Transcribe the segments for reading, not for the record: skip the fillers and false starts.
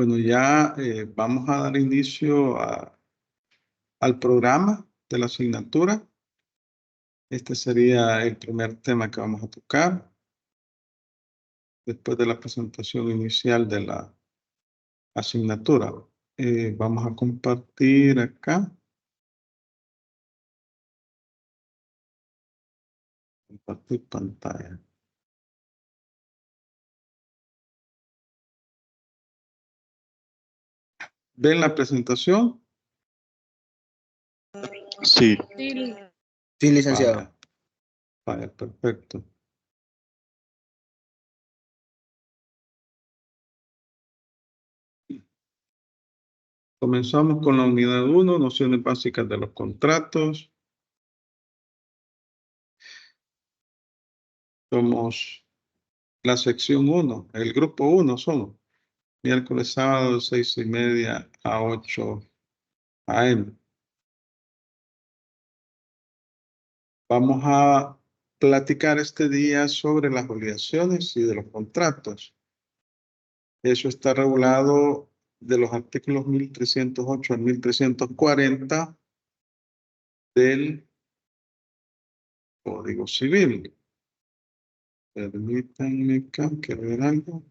Bueno, ya vamos a dar inicio al programa de la asignatura. Este sería el primer tema que vamos a tocar. Después de la presentación inicial de la asignatura. Vamos a compartir acá. Compartir pantalla. ¿Ven la presentación? Sí. Sí, licenciado. Vaya, vaya, perfecto. Comenzamos con la unidad 1, nociones básicas de los contratos. Somos la sección 1, el grupo 1 somos. Miércoles, sábado, 6:30 a 8 AM. Vamos a platicar este día sobre las obligaciones y de los contratos. Eso está regulado de los artículos 1308 al 1340 del Código Civil. Permítanme acá, quiero ver algo.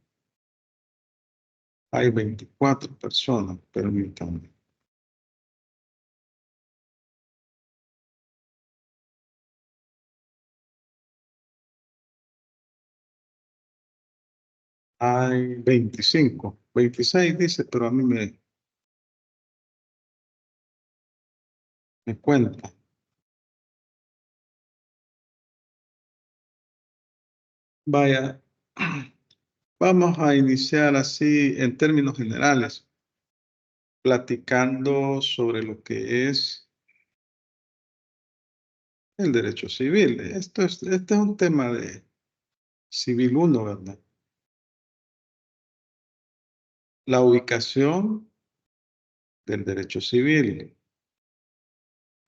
Hay 24 personas, permítanme. Hay 25, 26 dice, pero a mí me cuenta. Vaya, vamos a iniciar así en términos generales, platicando sobre lo que es el derecho civil. Este es un tema de Civil 1, ¿verdad? La ubicación del derecho civil.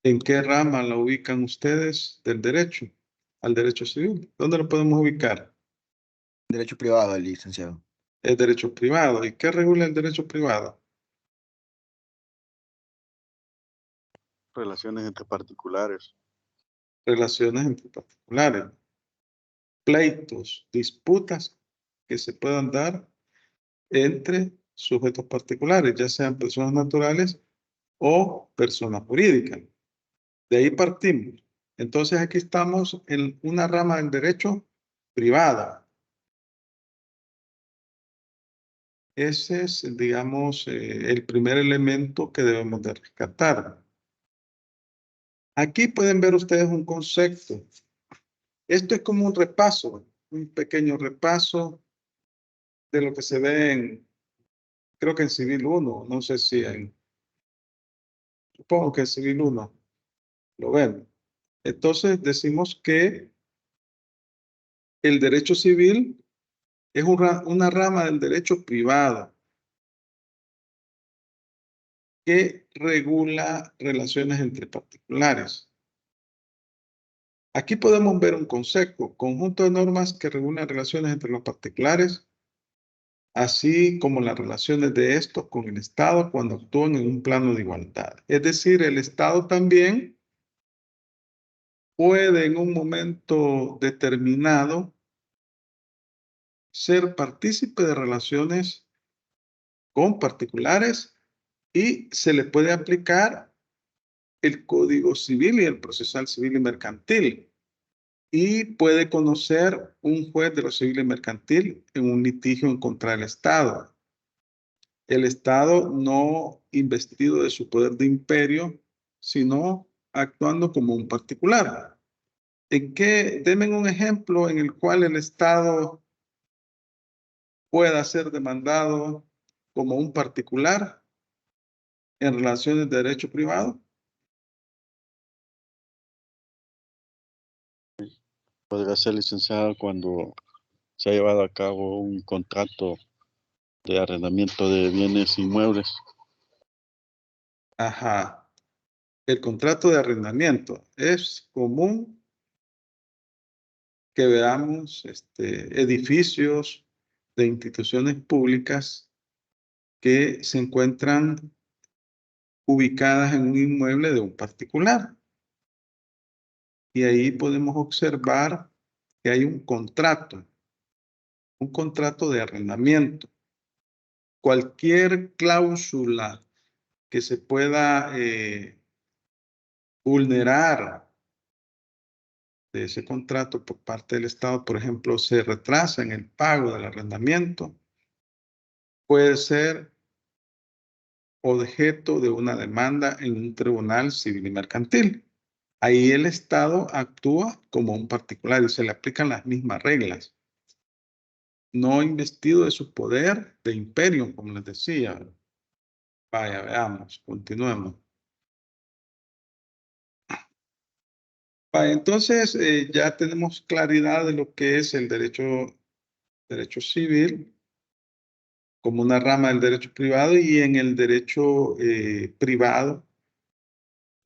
¿En qué rama la ubican ustedes del derecho al derecho civil? ¿Dónde lo podemos ubicar? Derecho privado, licenciado. El derecho privado. ¿Y qué regula el derecho privado? Relaciones entre particulares. Relaciones entre particulares. Pleitos, disputas que se puedan dar entre sujetos particulares, ya sean personas naturales o personas jurídicas. De ahí partimos. Entonces aquí estamos en una rama del derecho privada. Ese es, digamos, el primer elemento que debemos de rescatar. Aquí pueden ver ustedes un concepto. Esto es como un repaso, un pequeño repaso de lo que se ve en, creo que en Civil 1, no sé si supongo que en Civil 1 lo ven. Entonces decimos que el derecho civil es una rama del derecho privado que regula relaciones entre particulares. Aquí podemos ver un concepto, conjunto de normas que regulan relaciones entre los particulares, así como las relaciones de estos con el Estado cuando actúan en un plano de igualdad. Es decir, el Estado también puede en un momento determinado ser partícipe de relaciones con particulares y se le puede aplicar el Código Civil y el Procesal Civil y Mercantil. Y puede conocer un juez de lo civil y mercantil en un litigio en contra del Estado. El Estado no investido de su poder de imperio, sino actuando como un particular. Denme un ejemplo en el cual el Estado pueda ser demandado como un particular en relaciones de derecho privado. Podría ser licenciado cuando se ha llevado a cabo un contrato de arrendamiento de bienes inmuebles. Ajá. El contrato de arrendamiento es común que veamos edificios de instituciones públicas que se encuentran ubicadas en un inmueble de un particular. Y ahí podemos observar que hay un contrato de arrendamiento. Cualquier cláusula que se pueda vulnerar de ese contrato por parte del Estado, por ejemplo, se retrasa en el pago del arrendamiento, puede ser objeto de una demanda en un tribunal civil y mercantil. Ahí el Estado actúa como un particular y se le aplican las mismas reglas. No investido de su poder de imperio, como les decía. Vaya, veamos, continuemos. Vaya, entonces, ya tenemos claridad de lo que es el derecho civil como una rama del derecho privado, y en el derecho privado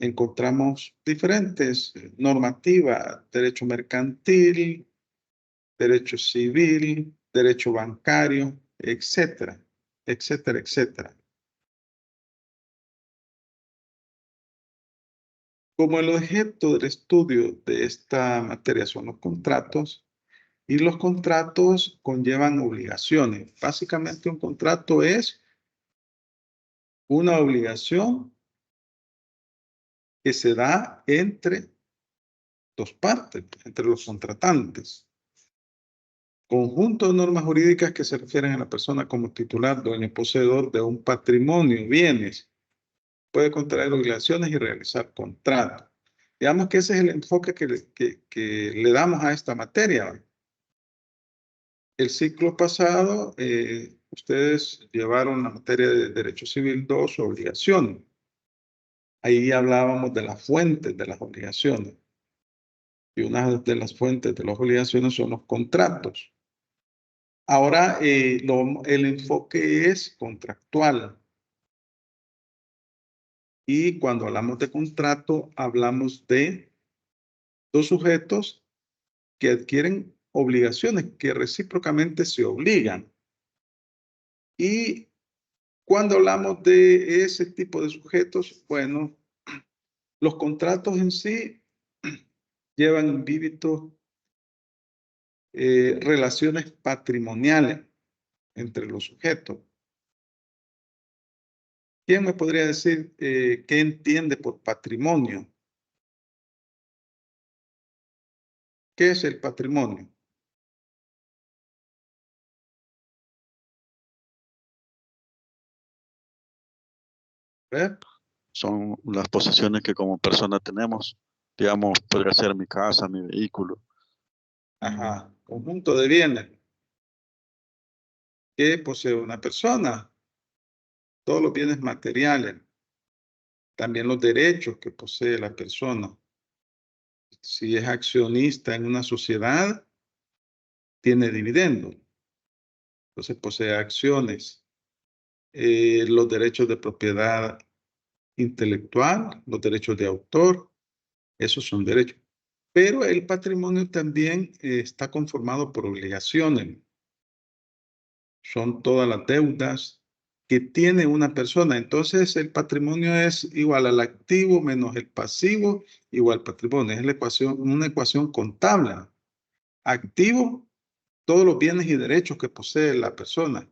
encontramos diferentes normativas: derecho mercantil, derecho civil, derecho bancario, etcétera, etcétera, etcétera. Como el objeto del estudio de esta materia son los contratos, y los contratos conllevan obligaciones. Básicamente, un contrato es una obligación que se da entre dos partes, entre los contratantes. Conjunto de normas jurídicas que se refieren a la persona como titular, dueño, poseedor de un patrimonio, bienes. Puede contraer obligaciones y realizar contratos. Digamos que ese es el enfoque que le damos a esta materia. El ciclo pasado, ustedes llevaron la materia de Derecho Civil 2, obligaciones. Ahí hablábamos de las fuentes de las obligaciones. Y una de las fuentes de las obligaciones son los contratos. Ahora, el enfoque es contractual. Y cuando hablamos de contrato, hablamos de dos sujetos que adquieren obligaciones, que recíprocamente se obligan. Y cuando hablamos de ese tipo de sujetos, bueno, los contratos en sí llevan implícito relaciones patrimoniales entre los sujetos. ¿Quién me podría decir qué entiende por patrimonio? ¿Qué es el patrimonio? ¿Ver? Son las posesiones que como persona tenemos. Digamos, podría ser mi casa, mi vehículo. Ajá, conjunto de bienes que posee una persona, todos los bienes materiales, también los derechos que posee la persona. Si es accionista en una sociedad, tiene dividendo, entonces posee acciones. Los derechos de propiedad intelectual, los derechos de autor, esos son derechos. Pero el patrimonio también está conformado por obligaciones. Son todas las deudas que tiene una persona. Entonces, el patrimonio es igual al activo menos el pasivo igual patrimonio. Es la ecuación, una ecuación contable. Activo, todos los bienes y derechos que posee la persona.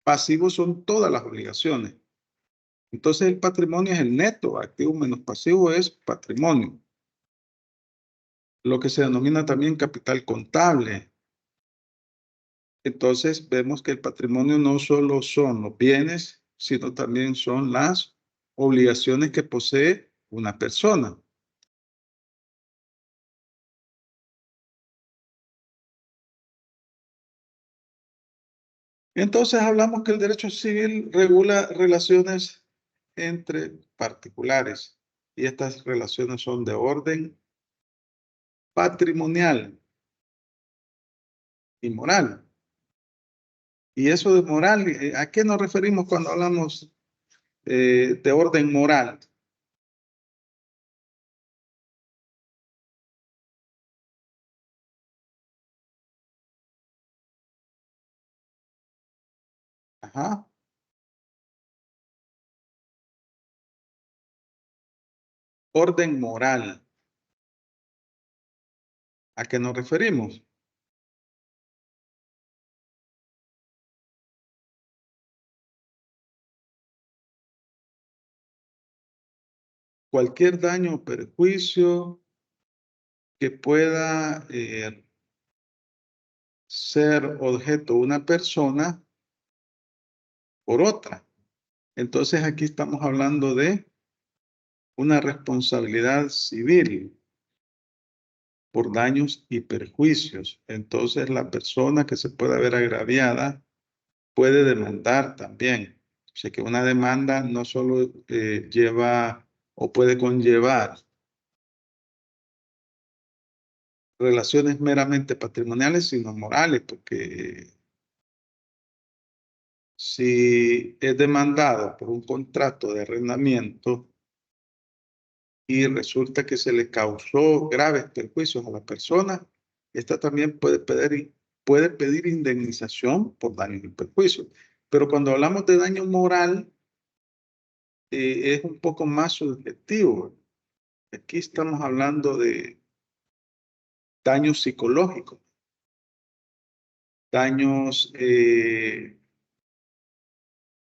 Pasivos son todas las obligaciones. Entonces, el patrimonio es el neto. Activo menos pasivo es patrimonio. Lo que se denomina también capital contable. Entonces, vemos que el patrimonio no solo son los bienes, sino también son las obligaciones que posee una persona. Entonces, hablamos que el derecho civil regula relaciones entre particulares, y estas relaciones son de orden patrimonial y moral. Y eso de moral, ¿a qué nos referimos cuando hablamos de orden moral? Ajá. orden moral. ¿A qué nos referimos? Cualquier daño o perjuicio que pueda ser objeto de una persona por otra. Entonces aquí estamos hablando de una responsabilidad civil por daños y perjuicios. Entonces la persona que se pueda ver agraviada puede demandar también. O sea que una demanda no solo lleva o puede conllevar relaciones meramente patrimoniales, sino morales, porque si es demandado por un contrato de arrendamiento y resulta que se le causó graves perjuicios a la persona, esta también puede pedir indemnización por daños y perjuicios. Pero cuando hablamos de daño moral, es un poco más subjetivo. Aquí estamos hablando de daños psicológicos, daños que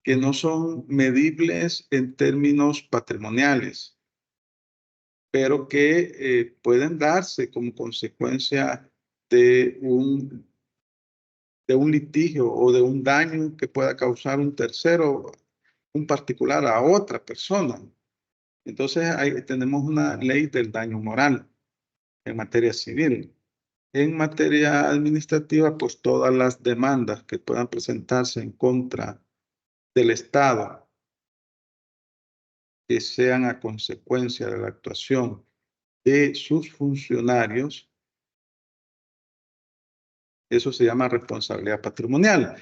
no son medibles en términos patrimoniales, pero que pueden darse como consecuencia de un litigio o de un daño que pueda causar un tercero, un particular a otra persona. Entonces ahí tenemos una ley del daño moral en materia civil. En materia administrativa, pues todas las demandas que puedan presentarse en contra del Estado que sean a consecuencia de la actuación de sus funcionarios, eso se llama responsabilidad patrimonial.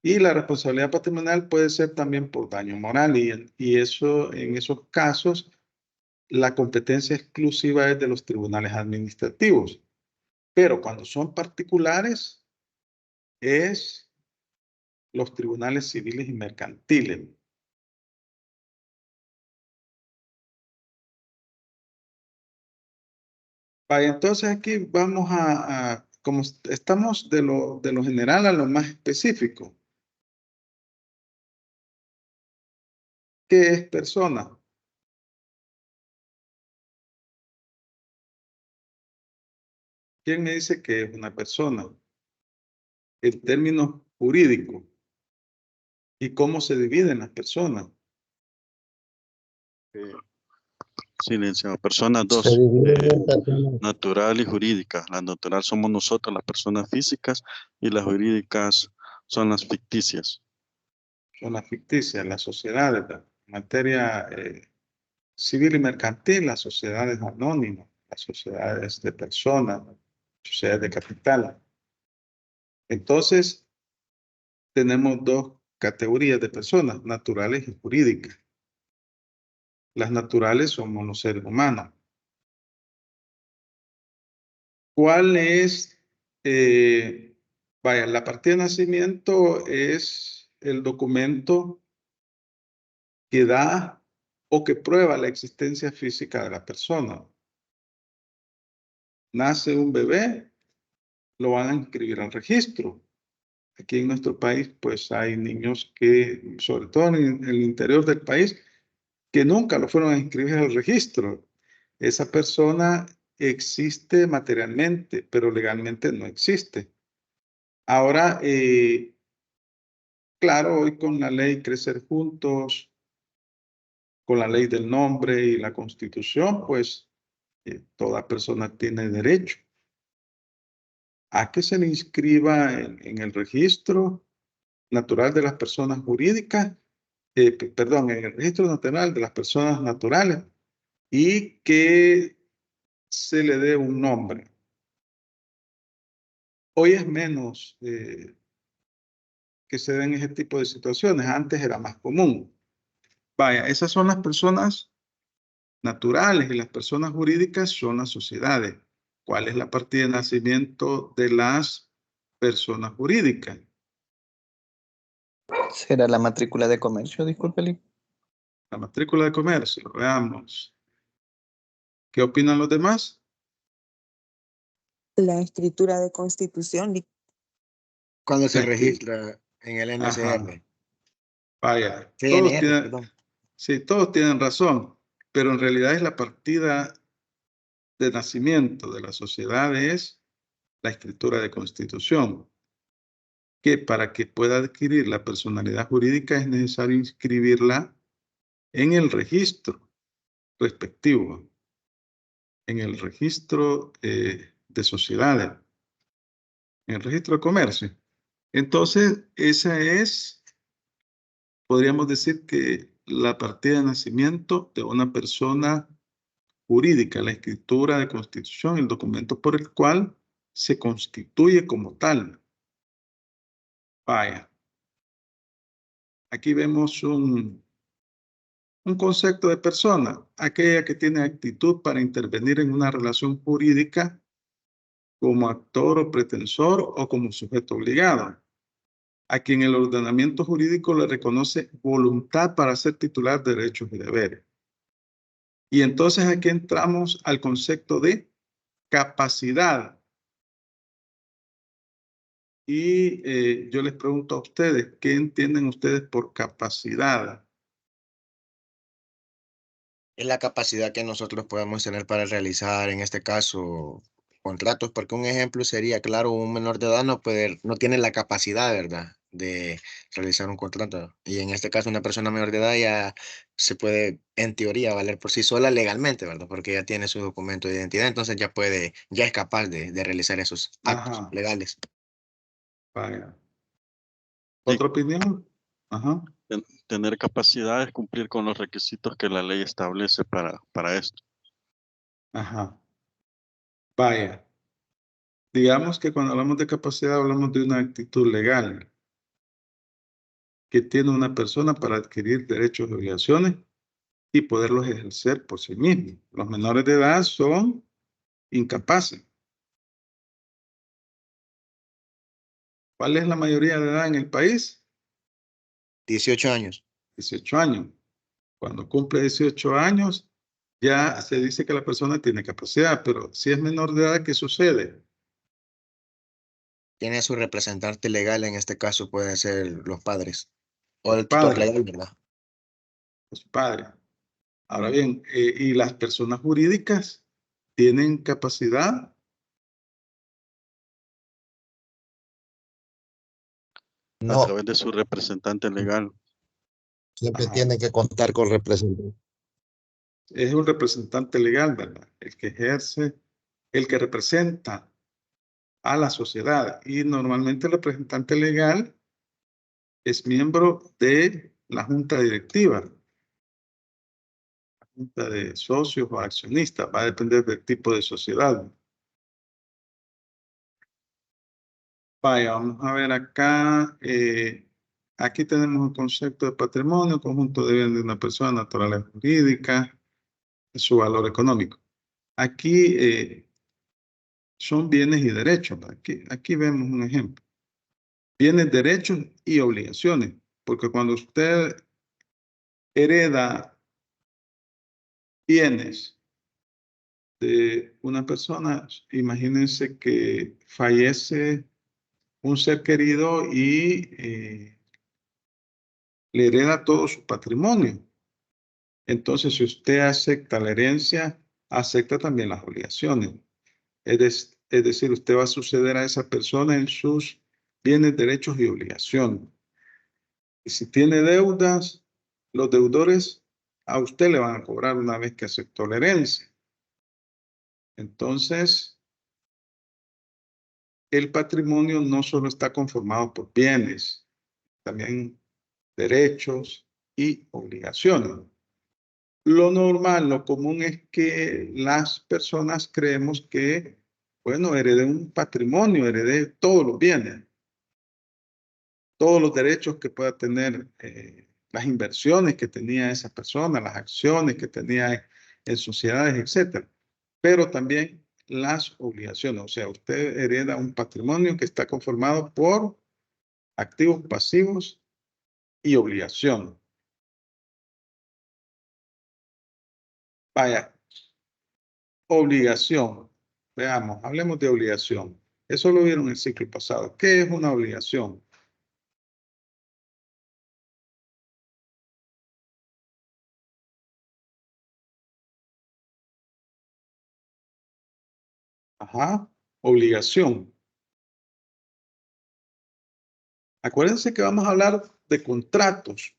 Y la responsabilidad patrimonial puede ser también por daño moral y eso, en esos casos, la competencia exclusiva es de los tribunales administrativos. Pero cuando son particulares, es los tribunales civiles y mercantiles. Vaya, entonces aquí vamos como estamos de lo general a lo más específico. ¿Qué es persona? ¿Quién me dice que es una persona? El término jurídico. ¿Y cómo se dividen las personas? Sí, licenciado. Personas Se dos, divide en personas. natural y jurídica. La natural somos nosotros, las personas físicas, y las jurídicas son las ficticias. Son las ficticias, las sociedades, en materia civil y mercantil, las sociedades anónimas, las sociedades de personas, sociedades de capital. Entonces, tenemos dos categorías de personas, naturales y jurídicas. Las naturales somos los seres humanos. ¿Cuál es? Vaya, la partida de nacimiento es el documento que da o que prueba la existencia física de la persona. Nace un bebé, lo van a inscribir al registro. Aquí en nuestro país, pues hay niños que, sobre todo en el interior del país, que nunca lo fueron a inscribir al registro. Esa persona existe materialmente, pero legalmente no existe. Ahora, claro, hoy con la ley Crecer Juntos, con la ley del nombre y la Constitución, pues toda persona tiene derecho a que se le inscriba en el registro natural de las personas jurídicas, perdón, en el registro nacional de las personas naturales y que se le dé un nombre. Hoy es menos que se den ese tipo de situaciones, antes era más común. Vaya, esas son las personas naturales y las personas jurídicas son las sociedades. ¿Cuál es la partida de nacimiento de las personas jurídicas? ¿Será la matrícula de comercio? Discúlpele. La matrícula de comercio, veamos. ¿Qué opinan los demás? La escritura de constitución. Cuando se La escri- registra en el Ajá. NSR. Vaya, CNR, perdón. sí, todos tienen razón, pero en realidad es la partida de nacimiento de la sociedad es la escritura de constitución, que para que pueda adquirir la personalidad jurídica es necesario inscribirla en el registro respectivo, en el registro de sociedades, en el registro de comercio. Entonces, esa es, podríamos decir que la partida de nacimiento de una persona jurídica, la escritura de constitución, el documento por el cual se constituye como tal. Vaya, aquí vemos un concepto de persona, aquella que tiene actitud para intervenir en una relación jurídica como actor o pretensor o como sujeto obligado, a quien el ordenamiento jurídico le reconoce voluntad para ser titular de derechos y deberes. Y entonces aquí entramos al concepto de capacidad. Y yo les pregunto a ustedes, ¿qué entienden ustedes por capacidad? Es la capacidad que nosotros podemos tener para realizar, en este caso, contratos, porque un ejemplo sería, claro, un menor de edad no tiene la capacidad, ¿verdad?, de realizar un contrato. Y en este caso, una persona menor de edad ya se puede, en teoría, valer por sí sola legalmente, ¿verdad?, porque ya tiene su documento de identidad, entonces ya es capaz de realizar esos actos Ajá, legales. vaya. Y ¿Otra opinión? Ajá, tener capacidad es cumplir con los requisitos que la ley establece para esto. ajá. Vaya. Digamos que cuando hablamos de capacidad hablamos de una actitud legal que tiene una persona para adquirir derechos y obligaciones y poderlos ejercer por sí mismo. Los menores de edad son incapaces. ¿Cuál es la mayoría de edad en el país? 18 años. 18 años. Cuando cumple 18 años, ya se dice que la persona tiene capacidad, pero si es menor de edad, ¿qué sucede? Tiene su representante legal, en este caso pueden ser los padres o Los el tutor padres, legal, ¿verdad? los padres. Ahora bien, ¿y las personas jurídicas tienen capacidad? A No, través de su representante legal. siempre Ajá. tiene que contar con representante. Es un representante legal, ¿verdad? El que ejerce, el que representa a la sociedad. Y normalmente el representante legal es miembro de la junta directiva, la junta de socios o accionistas, va a depender del tipo de sociedad. Vaya, vamos a ver acá. Aquí tenemos el concepto de patrimonio, conjunto de bienes de una persona, naturaleza jurídica, su valor económico. Aquí son bienes y derechos. Aquí vemos un ejemplo. Bienes, derechos y obligaciones. Porque cuando usted hereda bienes de una persona, imagínense que fallece un ser querido y le hereda todo su patrimonio. Entonces, si usted acepta la herencia, acepta también las obligaciones. Es decir, usted va a suceder a esa persona en sus bienes, derechos y obligaciones. Y si tiene deudas, los deudores a usted le van a cobrar una vez que aceptó la herencia. Entonces, el patrimonio no solo está conformado por bienes, también derechos y obligaciones. Lo normal, lo común es que las personas creemos que, bueno, heredé un patrimonio, heredé todos los bienes, todos los derechos que pueda tener, las inversiones que tenía esa persona, las acciones que tenía en sociedades, etcétera. Pero también las obligaciones. O sea, usted hereda un patrimonio que está conformado por activos, pasivos y obligaciones. Vaya, obligación. Veamos, hablemos de obligación. Eso lo vieron en el ciclo pasado. ¿Qué es una obligación? Ajá, obligación. Acuérdense que vamos a hablar de contratos.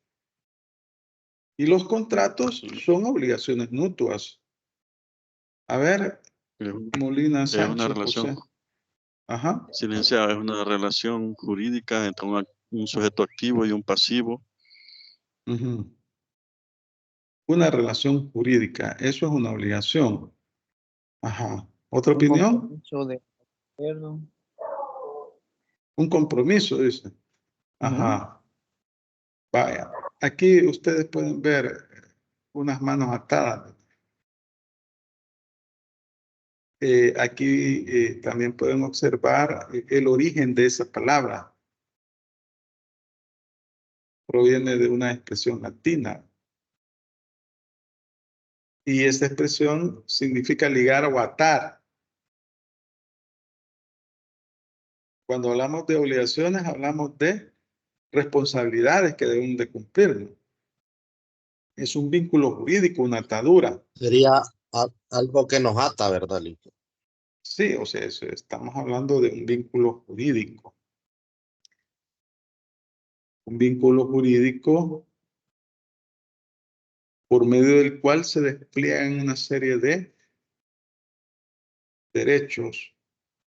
Y los contratos son obligaciones mutuas. A ver, Molina Es una Sánchez, relación, José. Ajá. silenciada, es una relación jurídica entre un sujeto activo y un pasivo. Ujú. Una relación jurídica, eso es una obligación. Ajá. ¿Otra Un opinión? compromiso de acuerdo. Un compromiso, dice. Ujú. Ajá. Vaya. Aquí ustedes pueden ver unas manos atadas. Aquí también pueden observar el origen de esa palabra. Proviene de una expresión latina. Y esta expresión significa ligar o atar. Cuando hablamos de obligaciones, hablamos de responsabilidades que deben de cumplir. Es un vínculo jurídico, una atadura. Sería algo que nos ata, ¿verdad, Lito? Sí, o sea, estamos hablando de un vínculo jurídico. Un vínculo jurídico por medio del cual se despliegan una serie de derechos,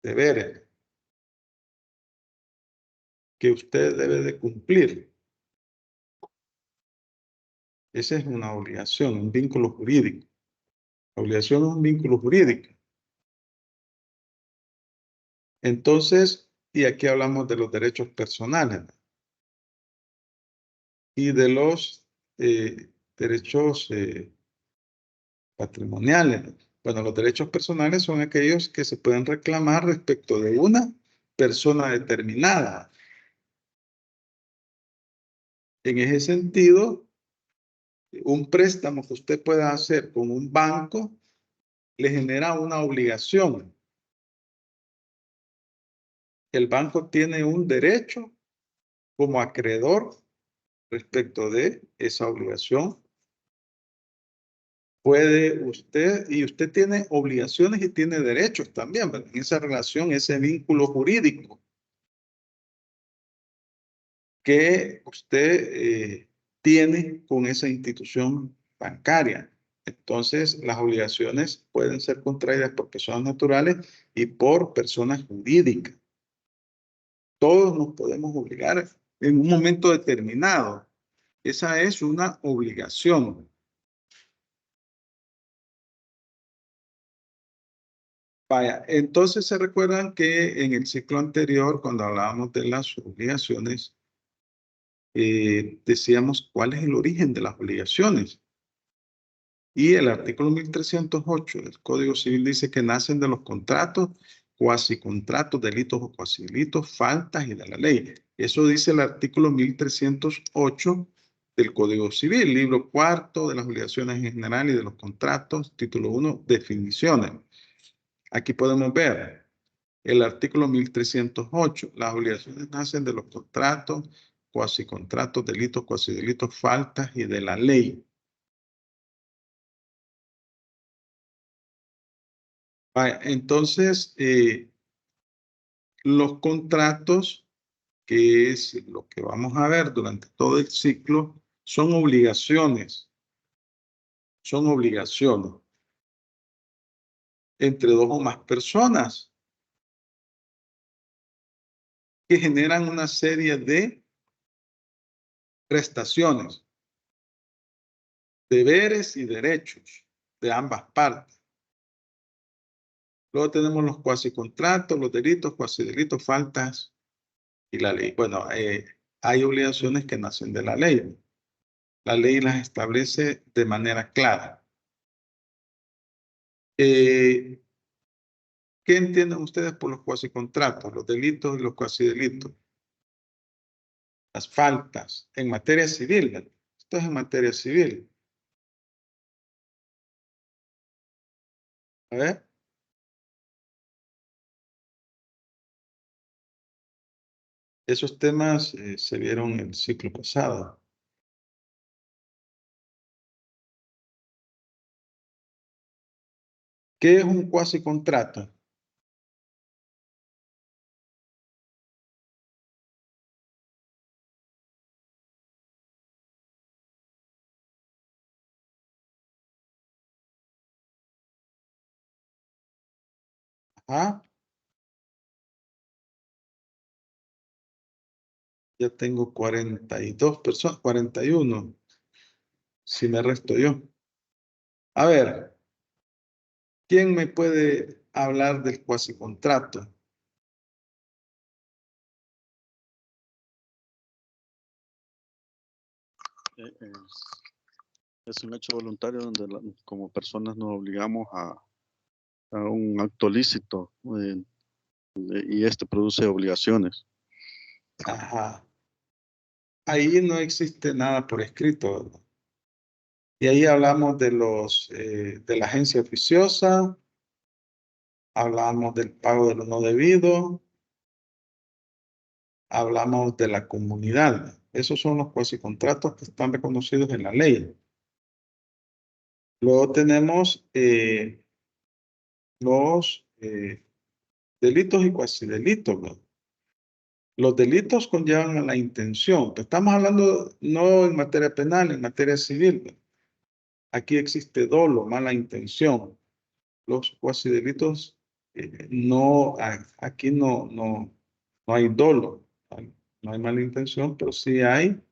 deberes que usted debe de cumplir. Esa es una obligación, un vínculo jurídico. La obligación es un vínculo jurídico. Entonces, y aquí hablamos de los derechos personales y de los derechos patrimoniales. Bueno, los derechos personales son aquellos que se pueden reclamar respecto de una persona determinada. En ese sentido, un préstamo que usted pueda hacer con un banco le genera una obligación. El banco tiene un derecho como acreedor respecto de esa obligación. Puede usted, y usted tiene obligaciones y tiene derechos también, ¿verdad? En esa relación, ese vínculo jurídico que usted tiene con esa institución bancaria. Entonces, las obligaciones pueden ser contraídas por personas naturales y por personas jurídicas. Todos nos podemos obligar en un momento determinado. Esa es una obligación. Vaya, entonces se recuerdan que en el ciclo anterior, cuando hablábamos de las obligaciones, decíamos cuál es el origen de las obligaciones. Y el artículo 1308 del Código Civil dice que nacen de los contratos, cuasicontratos, delitos o cuasidelitos, faltas y de la ley. Eso dice el artículo 1308 del Código Civil, libro cuarto de las obligaciones en general y de los contratos, título 1, definiciones. Aquí podemos ver el artículo 1308. Las obligaciones nacen de los contratos, cuasicontratos, delitos, cuasidelitos, faltas y de la ley. Entonces, los contratos, que es lo que vamos a ver durante todo el ciclo, son obligaciones. Son obligaciones entre dos o más personas que generan una serie de prestaciones, deberes y derechos de ambas partes. Luego tenemos los cuasicontratos, los delitos, cuasidelitos, faltas y la ley. Bueno, hay obligaciones que nacen de la ley. La ley las establece de manera clara. ¿Qué entienden ustedes por los cuasicontratos, los delitos y los cuasidelitos? Las faltas en materia civil. Esto es en materia civil. A ver. Esos temas se vieron el ciclo pasado. ¿Qué es un cuasi contrato? Ajá. Ya tengo 42 personas, 41. Si me resto yo. A ver, ¿quién me puede hablar del cuasi contrato? Es un hecho voluntario donde como personas nos obligamos a un acto lícito y este produce obligaciones. Ajá. Ahí no existe nada por escrito, ¿verdad? Y ahí hablamos de de la agencia oficiosa, hablamos del pago de lo no debido, hablamos de la comunidad. Esos son los cuasi contratos que están reconocidos en la ley. Luego tenemos los delitos y cuasi delitos, ¿no? Los delitos conllevan a la intención. Estamos hablando no en materia penal, en materia civil, ¿no? Aquí existe dolo, mala intención. Los cuasi delitos, no, aquí no hay dolo, no hay mala intención, pero sí hay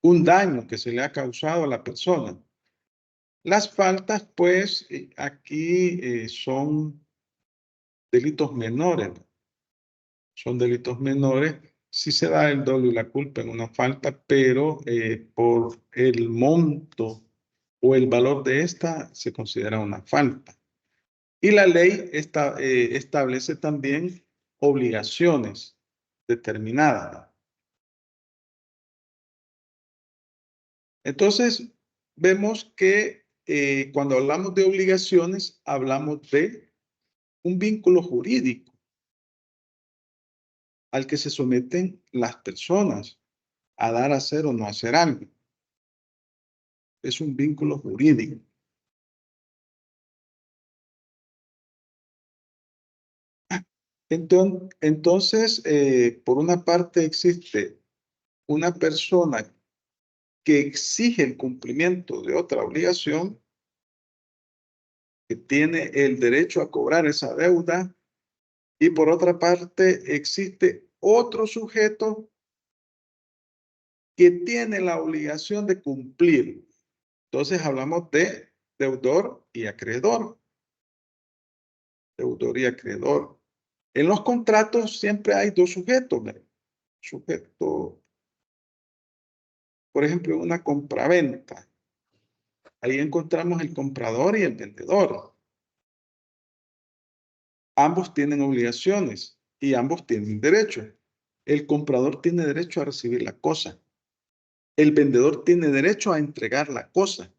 un daño que se le ha causado a la persona. Las faltas, pues, aquí son delitos menores, ¿no? Son delitos menores. Sí se da el dolo y la culpa en una falta, pero por el monto o el valor de esta se considera una falta. Y la ley establece también obligaciones determinadas. Entonces, vemos que cuando hablamos de obligaciones, hablamos de un vínculo jurídico al que se someten las personas a dar, hacer o no hacer algo. Es un vínculo jurídico. Entonces, por una parte existe una persona que exige el cumplimiento de otra obligación, que tiene el derecho a cobrar esa deuda, y por otra parte existe otro sujeto que tiene la obligación de cumplir. Entonces hablamos de deudor y acreedor. Deudor y acreedor. En los contratos siempre hay dos sujetos. Sujeto, por ejemplo, una compraventa. Ahí encontramos el comprador y el vendedor. Ambos tienen obligaciones y ambos tienen derecho. El comprador tiene derecho a recibir la cosa. El vendedor tiene derecho a entregar la cosa.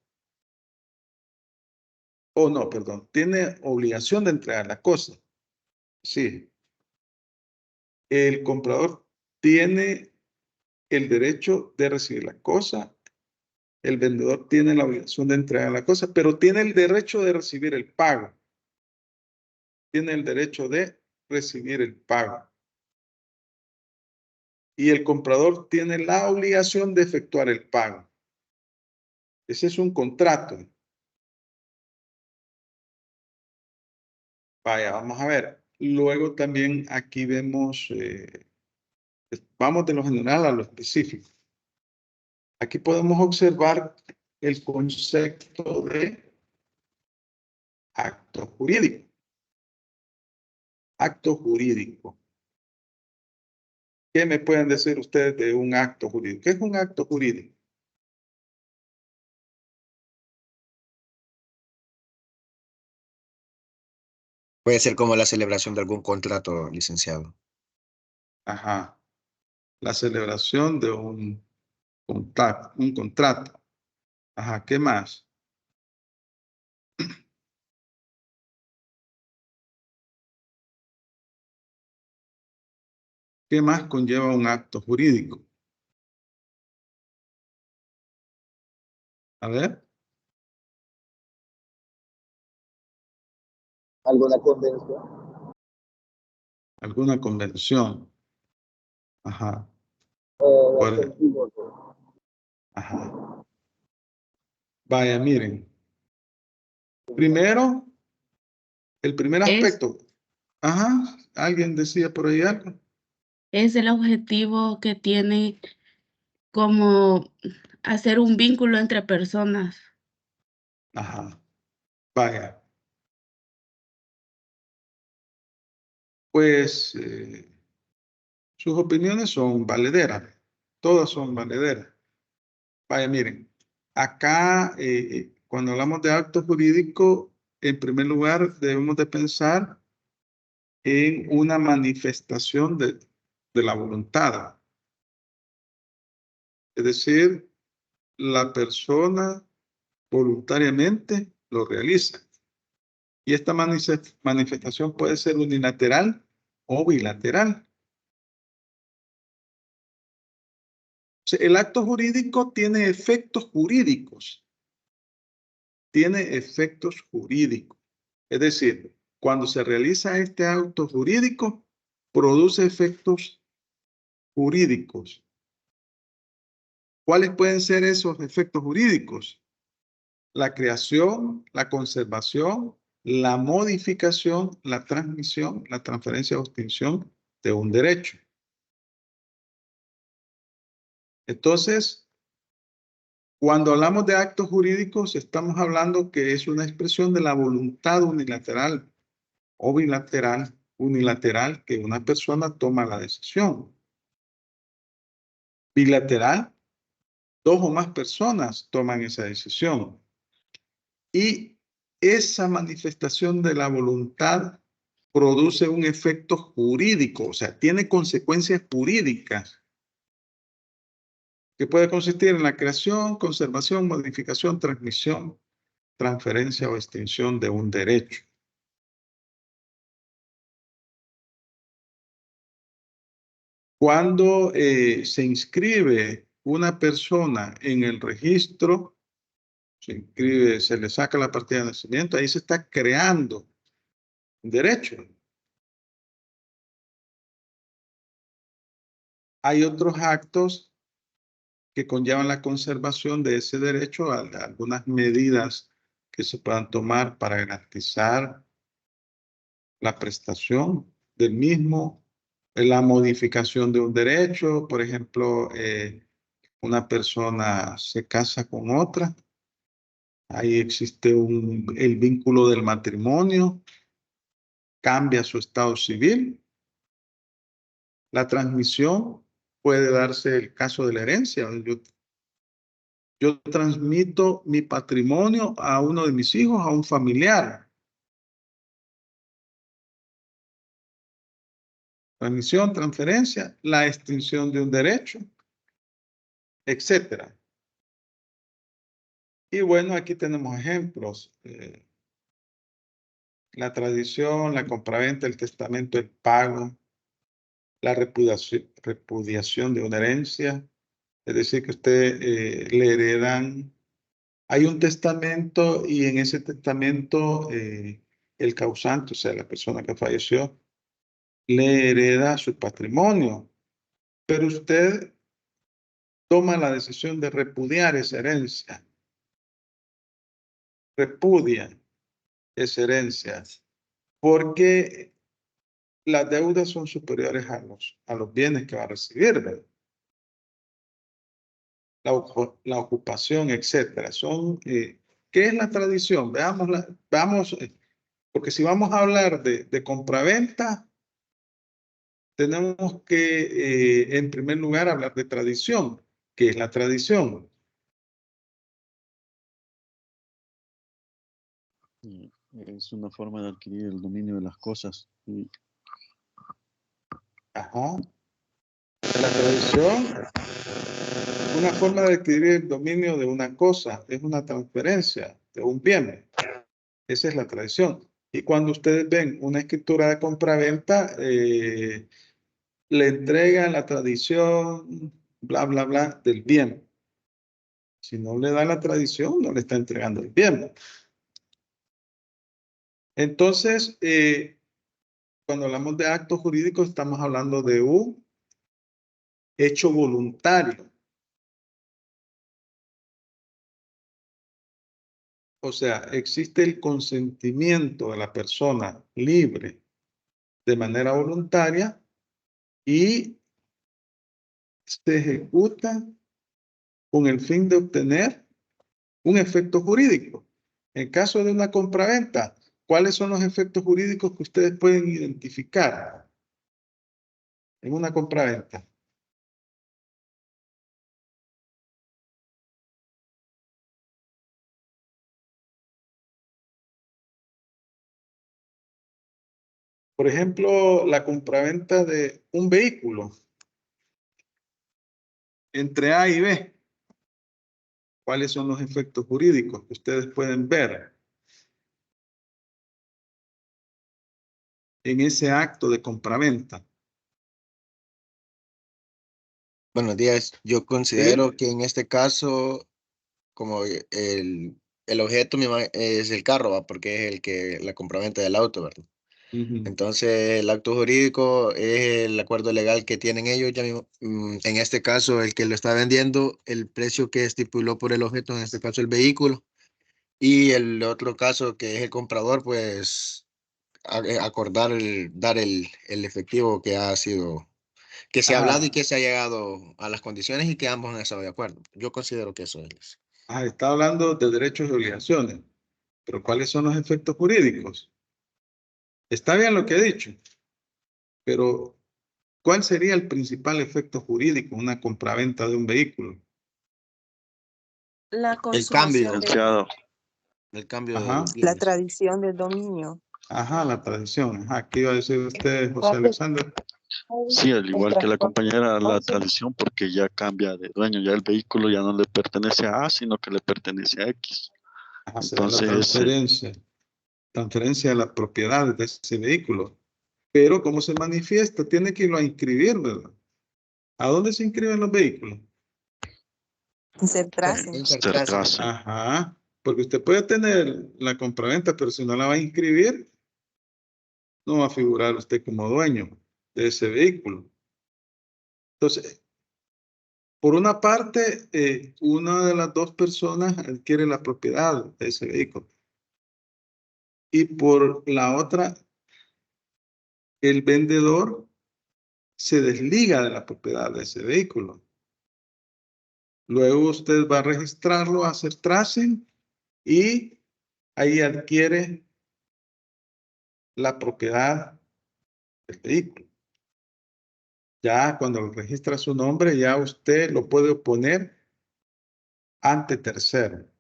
O no, perdón, tiene obligación de entregar la cosa. Sí. El comprador tiene el derecho de recibir la cosa. El vendedor tiene la obligación de entregar la cosa, pero tiene el derecho de recibir el pago. Tiene el derecho de recibir el pago. Y el comprador tiene la obligación de efectuar el pago. Ese es un contrato. Vaya, vamos a ver. Luego también aquí vemos, vamos de lo general a lo específico. Aquí podemos observar el concepto de acto jurídico. Acto jurídico. ¿Qué me pueden decir ustedes de un acto jurídico? ¿Qué es un acto jurídico? Puede ser como la celebración de algún contrato, licenciado. Ajá. La celebración de un contrato. Ajá. ¿Qué más? ¿Qué más conlleva un acto jurídico? A ver. ¿Alguna convención? Alguna convención. Ajá. Los testigos. Ajá. Vaya, miren. Primero, el primer aspecto. Ajá. ¿Alguien decía por ahí algo? Es el objetivo que tiene como hacer un vínculo entre personas. Ajá. Vaya. Pues sus opiniones son valederas. Todas son valederas. Vaya, miren. Acá, cuando hablamos de acto jurídico, en primer lugar debemos de pensar en una manifestación de la voluntad. Es decir, la persona voluntariamente lo realiza. Y esta manifestación puede ser unilateral o bilateral. O sea, el acto jurídico tiene efectos jurídicos. Tiene efectos jurídicos. Es decir, cuando se realiza este acto jurídico, produce efectos jurídicos. ¿Cuáles pueden ser esos efectos jurídicos? La creación, la conservación, la modificación, la transmisión, la transferencia o extinción de un derecho. Entonces, cuando hablamos de actos jurídicos, estamos hablando que es una expresión de la voluntad unilateral o bilateral, unilateral, que una persona toma la decisión. Bilateral, dos o más personas toman esa decisión. Y esa manifestación de la voluntad produce un efecto jurídico, o sea, tiene consecuencias jurídicas que puede consistir en la creación, conservación, modificación, transmisión, transferencia o extinción de un derecho. Cuando se inscribe una persona en el registro, se inscribe, se le saca la partida de nacimiento, ahí se está creando un derecho. Hay otros actos que conllevan la conservación de ese derecho, algunas medidas que se puedan tomar para garantizar la prestación del mismo, la modificación de un derecho, por ejemplo, una persona se casa con otra, ahí existe el vínculo del matrimonio, cambia su estado civil. La transmisión puede darse el caso de la herencia. Yo transmito mi patrimonio a uno de mis hijos, a un familiar. Transmisión, transferencia, la extinción de un derecho, etcétera. Y bueno, aquí tenemos ejemplos. La tradición, la compraventa, el testamento, el pago, la repudiación de una herencia. Es decir, que usted le heredan. Hay un testamento y en ese testamento el causante, o sea, la persona que falleció, le hereda su patrimonio. Pero usted toma la decisión de repudiar esa herencia. Repudia esa herencia porque las deudas son superiores a los bienes que va a recibir, ¿verdad? La ocupación, etcétera. ¿Qué es la tradición? Veamos, porque si vamos a hablar de compraventa, tenemos que, en primer lugar, hablar de tradición. ¿Qué es la tradición? Es una forma de adquirir el dominio de las cosas. Ajá. La tradición es una forma de adquirir el dominio de una cosa, es una transferencia de un bien. Esa es la tradición. Y cuando ustedes ven una escritura de compraventa, le entrega la tradición, bla, bla, bla, del bien. Si no le da la tradición, no le está entregando el bien. Entonces, cuando hablamos de actos jurídicos, estamos hablando de un hecho voluntario. O sea, existe el consentimiento de la persona libre de manera voluntaria y se ejecuta con el fin de obtener un efecto jurídico. En caso de una compraventa, ¿cuáles son los efectos jurídicos que ustedes pueden identificar en una compraventa? Por ejemplo, la compraventa de un vehículo entre A y B. ¿Cuáles son los efectos jurídicos que ustedes pueden ver en ese acto de compraventa? Buenos días. Yo considero que en este caso, como el objeto es el carro, ¿va? Porque es la compraventa del auto, ¿verdad? Entonces, el acto jurídico es el acuerdo legal que tienen ellos. Ya mismo, en este caso, el que lo está vendiendo, el precio que estipuló por el objeto, en este caso el vehículo. Y el otro caso, que es el comprador, pues acordar dar el efectivo que ha sido, que se ha hablado y que se ha llegado a las condiciones y que ambos han estado de acuerdo. Yo considero que eso es. Está hablando de derechos y obligaciones, pero ¿cuáles son los efectos jurídicos? Está bien lo que he dicho, pero ¿cuál sería el principal efecto jurídico en una compraventa de un vehículo? La El consumación cambio, de el cambio de Ajá. los la bienes. tradición del dominio. Ajá, la tradición. Ajá, ¿qué iba a decir usted, José Alexander? Sí, al igual que la compañera, la tradición, porque ya cambia de dueño, ya el vehículo ya no le pertenece a A, sino que le pertenece a X. Ajá, se da la Entonces, transferencia de las propiedades de ese vehículo. Pero ¿cómo se manifiesta? Tiene que irlo a inscribir, ¿verdad? ¿A dónde se inscriben los vehículos? Insertarse. Sertrace. Ajá, porque usted puede tener la compraventa, pero si no la va a inscribir, no va a figurar usted como dueño de ese vehículo. Entonces, por una parte, una de las dos personas adquiere la propiedad de ese vehículo. Y por la otra, el vendedor se desliga de la propiedad de ese vehículo. Luego usted va a registrarlo, a hacer tracing y ahí adquiere la propiedad del vehículo. Ya cuando lo registra su nombre, ya usted lo puede oponer ante tercero.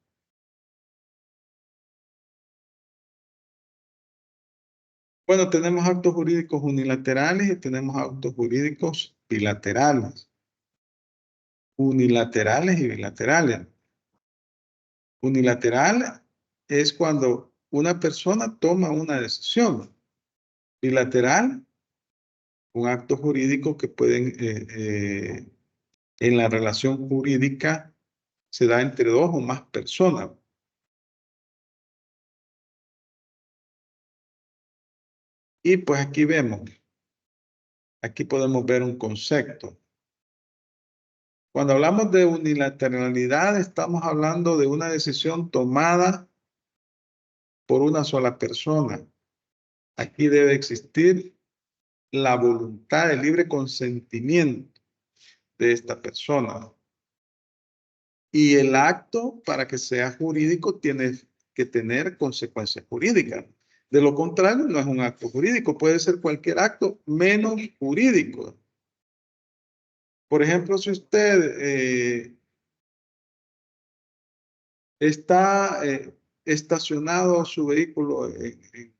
Bueno, tenemos actos jurídicos unilaterales y tenemos actos jurídicos bilaterales. Unilaterales y bilaterales. Unilateral es cuando una persona toma una decisión. Bilateral, un acto jurídico que pueden, en la relación jurídica, se da entre dos o más personas. Y pues aquí vemos, aquí podemos ver un concepto. Cuando hablamos de unilateralidad, estamos hablando de una decisión tomada por una sola persona. Aquí debe existir la voluntad, el libre consentimiento de esta persona. Y el acto, para que sea jurídico, tiene que tener consecuencias jurídicas. De lo contrario, no es un acto jurídico. Puede ser cualquier acto menos jurídico. Por ejemplo, si usted está estacionado su vehículo en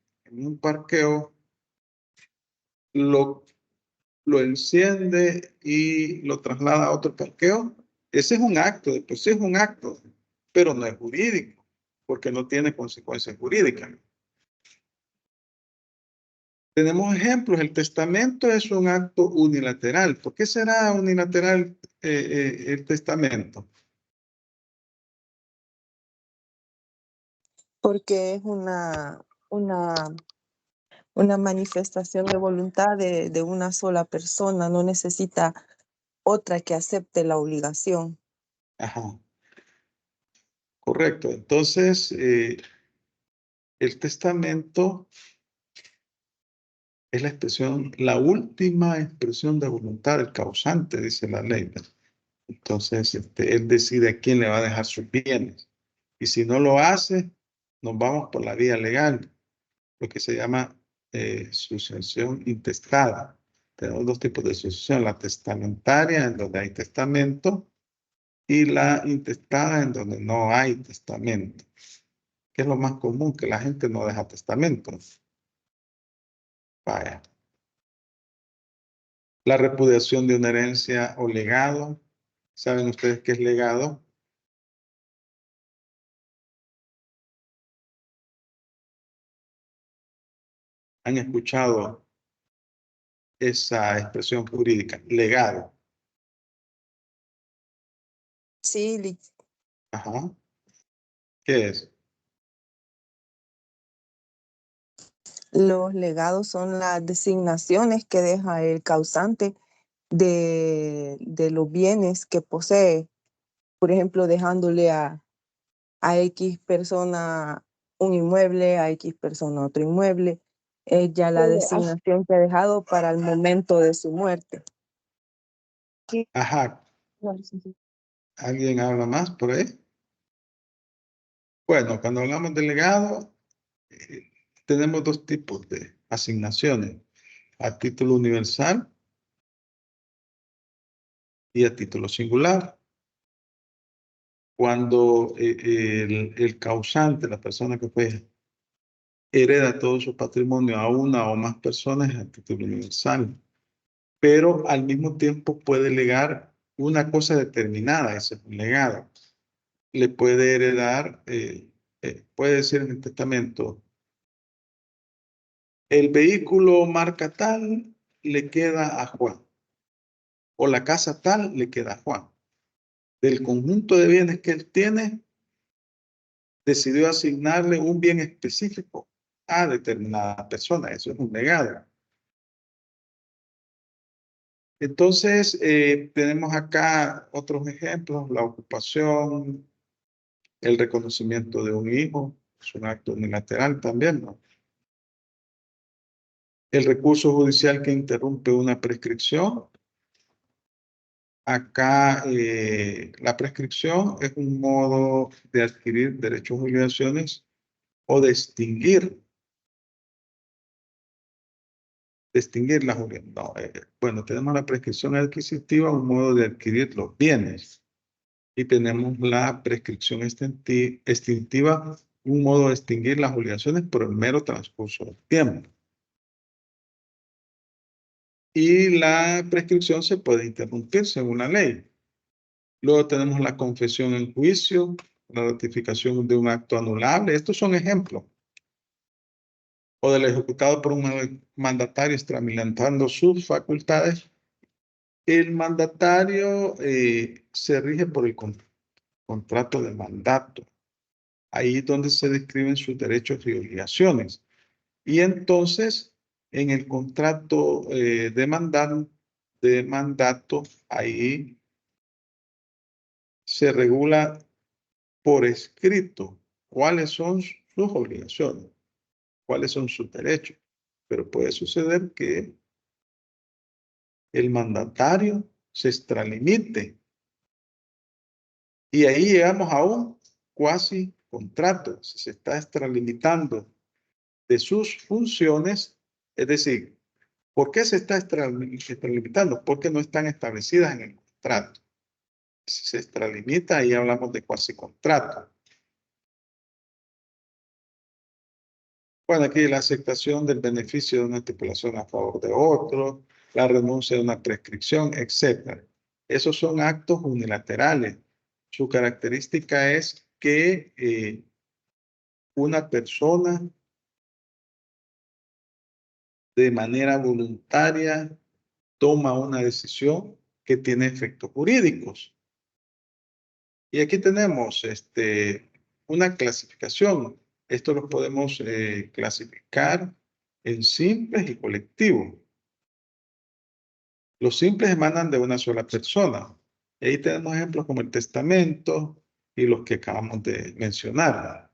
un parqueo, lo enciende y lo traslada a otro parqueo, ese es un acto, de por sí es un acto, pero no es jurídico, porque no tiene consecuencias jurídicas. Tenemos ejemplos. El testamento es un acto unilateral. ¿Por qué será unilateral el testamento? Porque es una manifestación de voluntad de una sola persona, no necesita otra que acepte la obligación. Ajá. Correcto. Entonces, el testamento es la expresión, la última expresión de voluntad del causante, dice la ley. Entonces, él decide a quién le va a dejar sus bienes. Y si no lo hace, nos vamos por la vía legal, lo que se llama sucesión intestada. Tenemos dos tipos de sucesión, la testamentaria, en donde hay testamento, y la intestada, en donde no hay testamento. ¿Qué es lo más común? Que la gente no deja testamentos. Vaya. La repudiación de una herencia o legado. ¿Saben ustedes qué es legado? ¿Han escuchado esa expresión jurídica? Legado. Sí, Ajá. ¿Qué es? los legados son las designaciones que deja el causante de los bienes que posee. Por ejemplo, dejándole a X persona un inmueble, a X persona otro inmueble. Es ya la designación que ha dejado para el momento de su muerte. Ajá. ¿Alguien habla más por ahí? Bueno, cuando hablamos de legado, tenemos dos tipos de asignaciones. A título universal y a título singular. Cuando el causante, la persona que fue, hereda todo su patrimonio a una o más personas a título universal, pero al mismo tiempo puede legar una cosa determinada, ese es un legado. Le puede heredar, puede decir en el testamento, el vehículo marca tal le queda a Juan, o la casa tal le queda a Juan. Del conjunto de bienes que él tiene, decidió asignarle un bien específico a determinada persona. Eso es un legado. Entonces, tenemos acá otros ejemplos, la ocupación, el reconocimiento de un hijo, es un acto unilateral también, ¿no? El recurso judicial que interrumpe una prescripción. Acá la prescripción es un modo de adquirir derechos y obligaciones o de extinguir las obligaciones. No, bueno, tenemos la prescripción adquisitiva, un modo de adquirir los bienes. Y tenemos la prescripción extintiva, un modo de extinguir las obligaciones por el mero transcurso del tiempo. Y la prescripción se puede interrumpir según la ley. Luego tenemos la confesión en juicio, la ratificación de un acto anulable. Estos son ejemplos. O del ejecutado por un mandatario extralimitando sus facultades. El mandatario se rige por el contrato de mandato. Ahí es donde se describen sus derechos y obligaciones. Y entonces, en el contrato de mandato, ahí se regula por escrito cuáles son sus obligaciones, cuáles son sus derechos. Pero puede suceder que el mandatario se extralimite. Y ahí llegamos a un cuasi contrato. Si se está extralimitando de sus funciones, es decir, ¿por qué se está extralimitando? Porque no están establecidas en el contrato. Si se extralimita, ahí hablamos de cuasi contrato. Bueno, aquí la aceptación del beneficio de una estipulación a favor de otro, la renuncia de una prescripción, etc. Esos son actos unilaterales. Su característica es que una persona de manera voluntaria toma una decisión que tiene efectos jurídicos. Y aquí tenemos una clasificación. Esto lo podemos clasificar en simples y colectivos. Los simples emanan de una sola persona. Y ahí tenemos ejemplos como el testamento y los que acabamos de mencionar.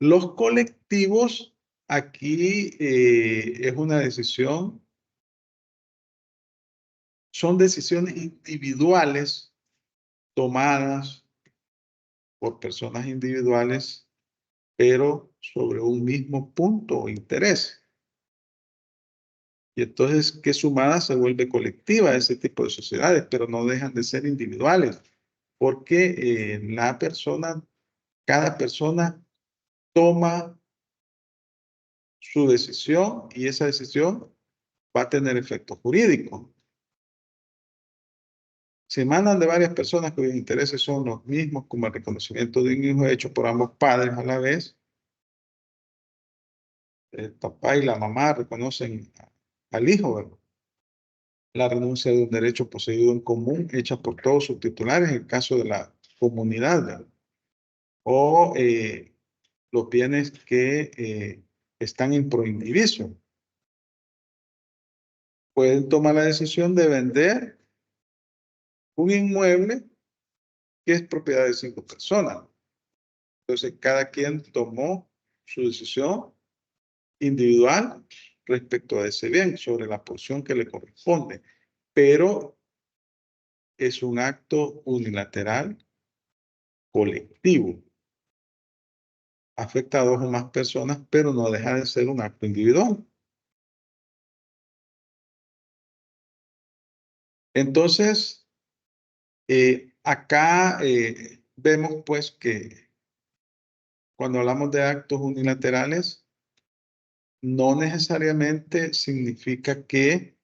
Los colectivos, aquí es una decisión, son decisiones individuales tomadas por personas individuales, pero sobre un mismo punto o interés. Y entonces que sumada se vuelve colectiva ese tipo de sociedades, pero no dejan de ser individuales, porque cada persona toma su decisión y esa decisión va a tener efecto jurídico. Se emanan de varias personas cuyos intereses son los mismos, como el reconocimiento de un hijo hecho por ambos padres a la vez. El papá y la mamá reconocen al hijo, ¿verdad? La renuncia de un derecho poseído en común hecha por todos sus titulares en el caso de la comunidad, ¿verdad? O los bienes que están en proindiviso. Pueden tomar la decisión de vender un inmueble que es propiedad de 5 personas. Entonces, cada quien tomó su decisión individual respecto a ese bien, sobre la porción que le corresponde. Pero es un acto unilateral colectivo. Afecta a 2 o más personas, pero no deja de ser un acto individual. Entonces, acá vemos pues que cuando hablamos de actos unilaterales, no necesariamente significa que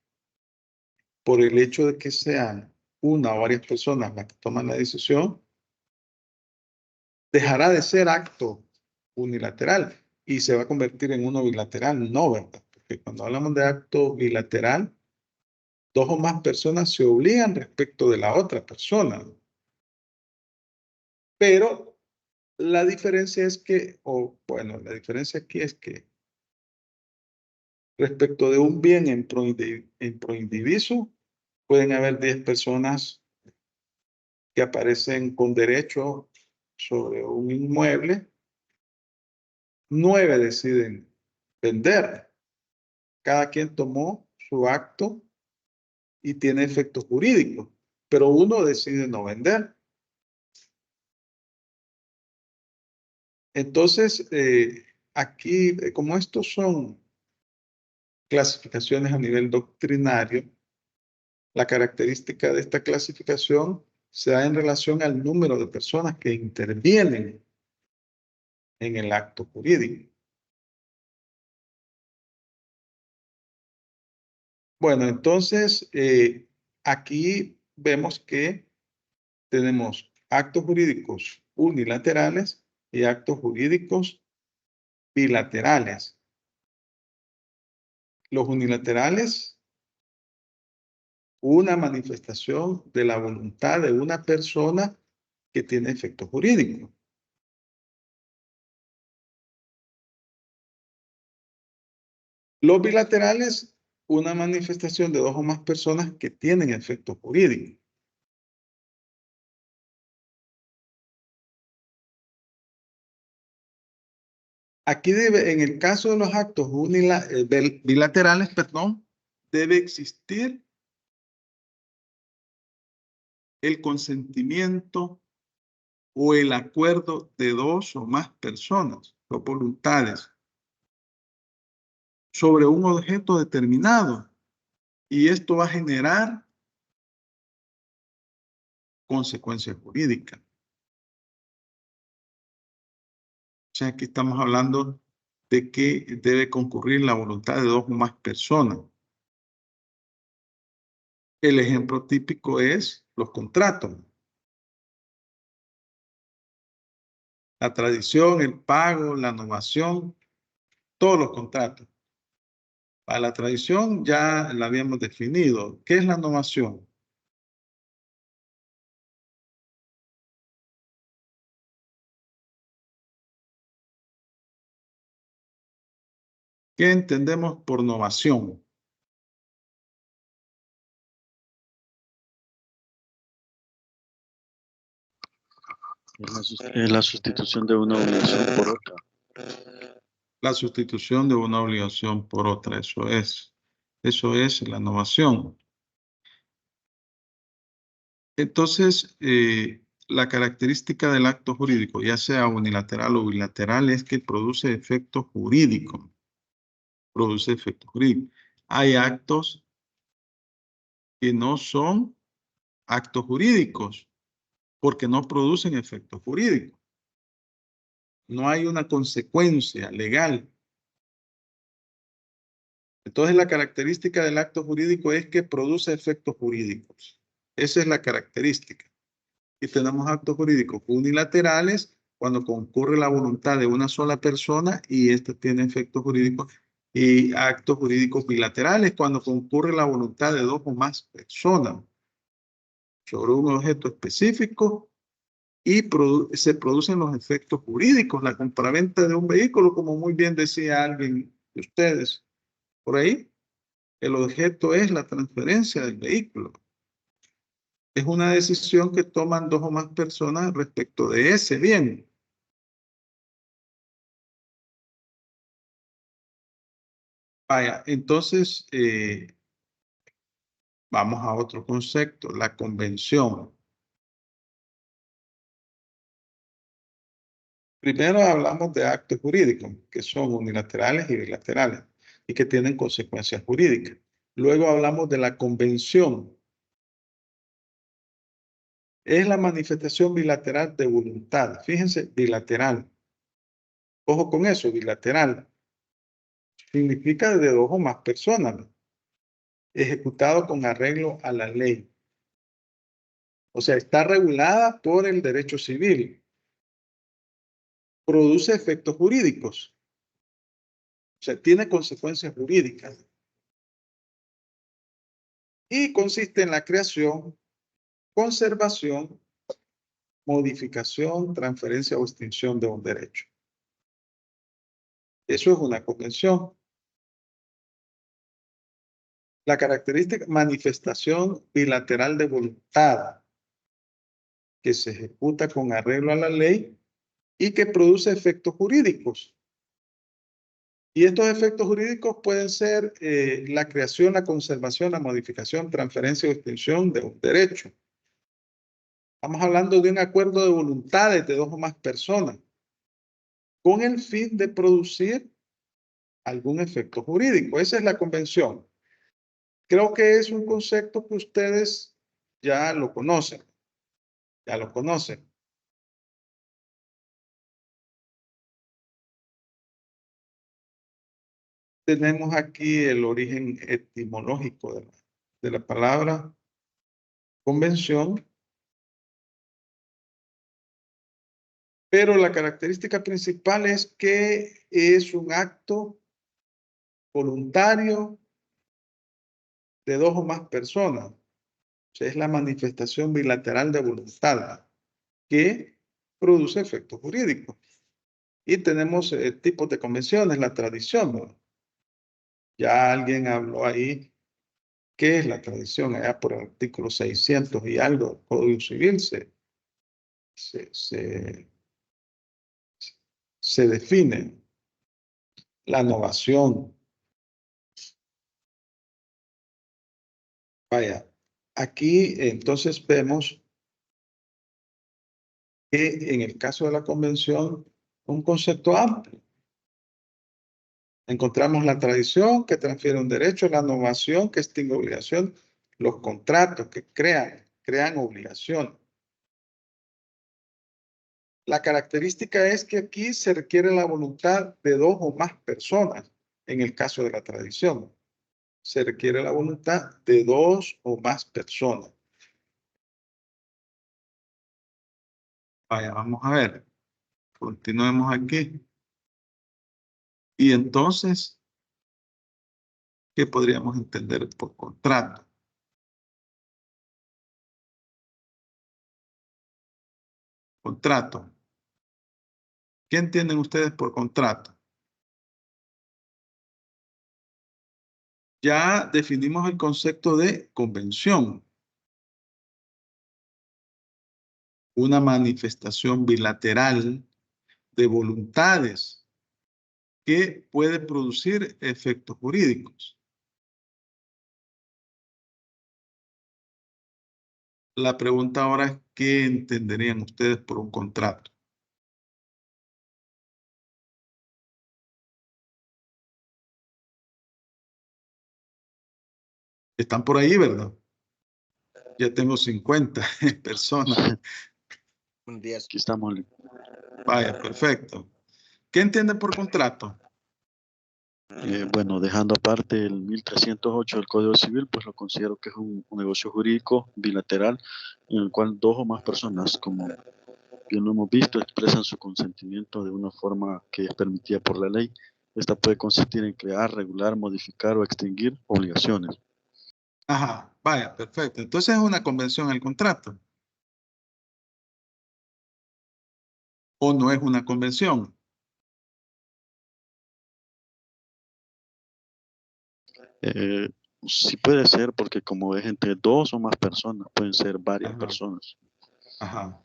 por el hecho de que sean una o varias personas las que toman la decisión, dejará de ser acto unilateral y se va a convertir en uno bilateral. No, ¿verdad? Porque cuando hablamos de acto bilateral, 2 o más personas se obligan respecto de la otra persona. Pero la diferencia es que, la diferencia aquí es que respecto de un bien en proindiviso, pueden haber 10 personas que aparecen con derecho sobre un inmueble. 9 deciden vender. Cada quien tomó su acto y tiene efectos jurídicos, pero uno decide no vender. Entonces, aquí, como estos son clasificaciones a nivel doctrinario, la característica de esta clasificación se da en relación al número de personas que intervienen en el acto jurídico. Bueno, entonces, aquí vemos que tenemos actos jurídicos unilaterales y actos jurídicos bilaterales. Los unilaterales, una manifestación de la voluntad de una persona que tiene efecto jurídico. Los bilaterales, una manifestación de 2 o más personas que tienen efecto jurídico. Aquí en el caso de los actos bilaterales, debe existir el consentimiento o el acuerdo de 2 o más personas o voluntades sobre un objeto determinado. Y esto va a generar consecuencias jurídicas. O sea, aquí estamos hablando de que debe concurrir la voluntad de 2 o más personas. El ejemplo típico es los contratos. La tradición, el pago, la innovación, todos los contratos. A la tradición ya la habíamos definido. ¿Qué es la novación? ¿Qué entendemos por novación? Es la sustitución de una obligación por otra. La sustitución de una obligación por otra, eso es. Eso es la novación. Entonces, la característica del acto jurídico, ya sea unilateral o bilateral, es que produce efecto jurídico. Produce efecto jurídico. Hay actos que no son actos jurídicos porque no producen efecto jurídico. No hay una consecuencia legal. Entonces, la característica del acto jurídico es que produce efectos jurídicos. Esa es la característica. Y tenemos actos jurídicos unilaterales cuando concurre la voluntad de una sola persona y este tiene efectos jurídicos. Y actos jurídicos bilaterales cuando concurre la voluntad de dos o más personas sobre un objeto específico y se producen los efectos jurídicos, la compraventa de un vehículo, como muy bien decía alguien de ustedes por ahí. El objeto es la transferencia del vehículo. Es una decisión que toman dos o más personas respecto de ese bien. Vaya, entonces vamos a otro concepto, la convención. Primero hablamos de actos jurídicos, que son unilaterales y bilaterales, y que tienen consecuencias jurídicas. Luego hablamos de la convención. Es la manifestación bilateral de voluntad. Fíjense, bilateral. Ojo con eso, bilateral. Significa de dos o más personas. Ejecutado con arreglo a la ley. O sea, está regulada por el derecho civil. Produce efectos jurídicos. O sea, tiene consecuencias jurídicas. Y consiste en la creación, conservación, modificación, transferencia o extinción de un derecho. Eso es una convención. La característica, manifestación bilateral de voluntad, que se ejecuta con arreglo a la ley y que produce efectos jurídicos. Y estos efectos jurídicos pueden ser la creación, la conservación, la modificación, transferencia o extinción de un derecho. Estamos hablando de un acuerdo de voluntades de dos o más personas con el fin de producir algún efecto jurídico. Esa es la convención. Creo que es un concepto que ustedes ya lo conocen. Ya lo conocen. Tenemos aquí el origen etimológico de la palabra convención. Pero la característica principal es que es un acto voluntario de dos o más personas. O sea, es la manifestación bilateral de voluntad que produce efectos jurídicos. Y tenemos tipos de convenciones, la tradición, ¿no? Ya alguien habló ahí, ¿qué es la tradición? Allá por el artículo 600 y algo del Código Civil se define la novación. Vaya, aquí entonces vemos que en el caso de la convención, un concepto amplio. Encontramos la tradición que transfiere un derecho, la novación que extingue obligación, los contratos que crean obligación. La característica es que aquí se requiere la voluntad de dos o más personas en el caso de la tradición. Se requiere la voluntad de dos o más personas. Vaya, vamos a ver. Continuemos aquí. Y entonces, ¿Qué podríamos entender por contrato? Contrato. ¿Qué entienden ustedes por contrato? Ya definimos el concepto de convención. Una manifestación bilateral de voluntades que puede producir efectos jurídicos. La pregunta ahora es, ¿qué entenderían ustedes por un contrato? Están por ahí, ¿verdad? Ya tengo 50 personas. Un 10. Aquí estamos. Vaya, perfecto. ¿Qué entienden por contrato? Bueno, dejando aparte el 1308 del Código Civil, pues lo considero que es un negocio jurídico bilateral en el cual dos o más personas, como bien lo hemos visto, expresan su consentimiento de una forma que es permitida por la ley. Esta puede consistir en crear, regular, modificar o extinguir obligaciones. Ajá, vaya, perfecto. Entonces es una convención el contrato. ¿O no es una convención? Sí puede ser, porque como es entre dos o más personas, pueden ser varias Ajá. personas. Ajá.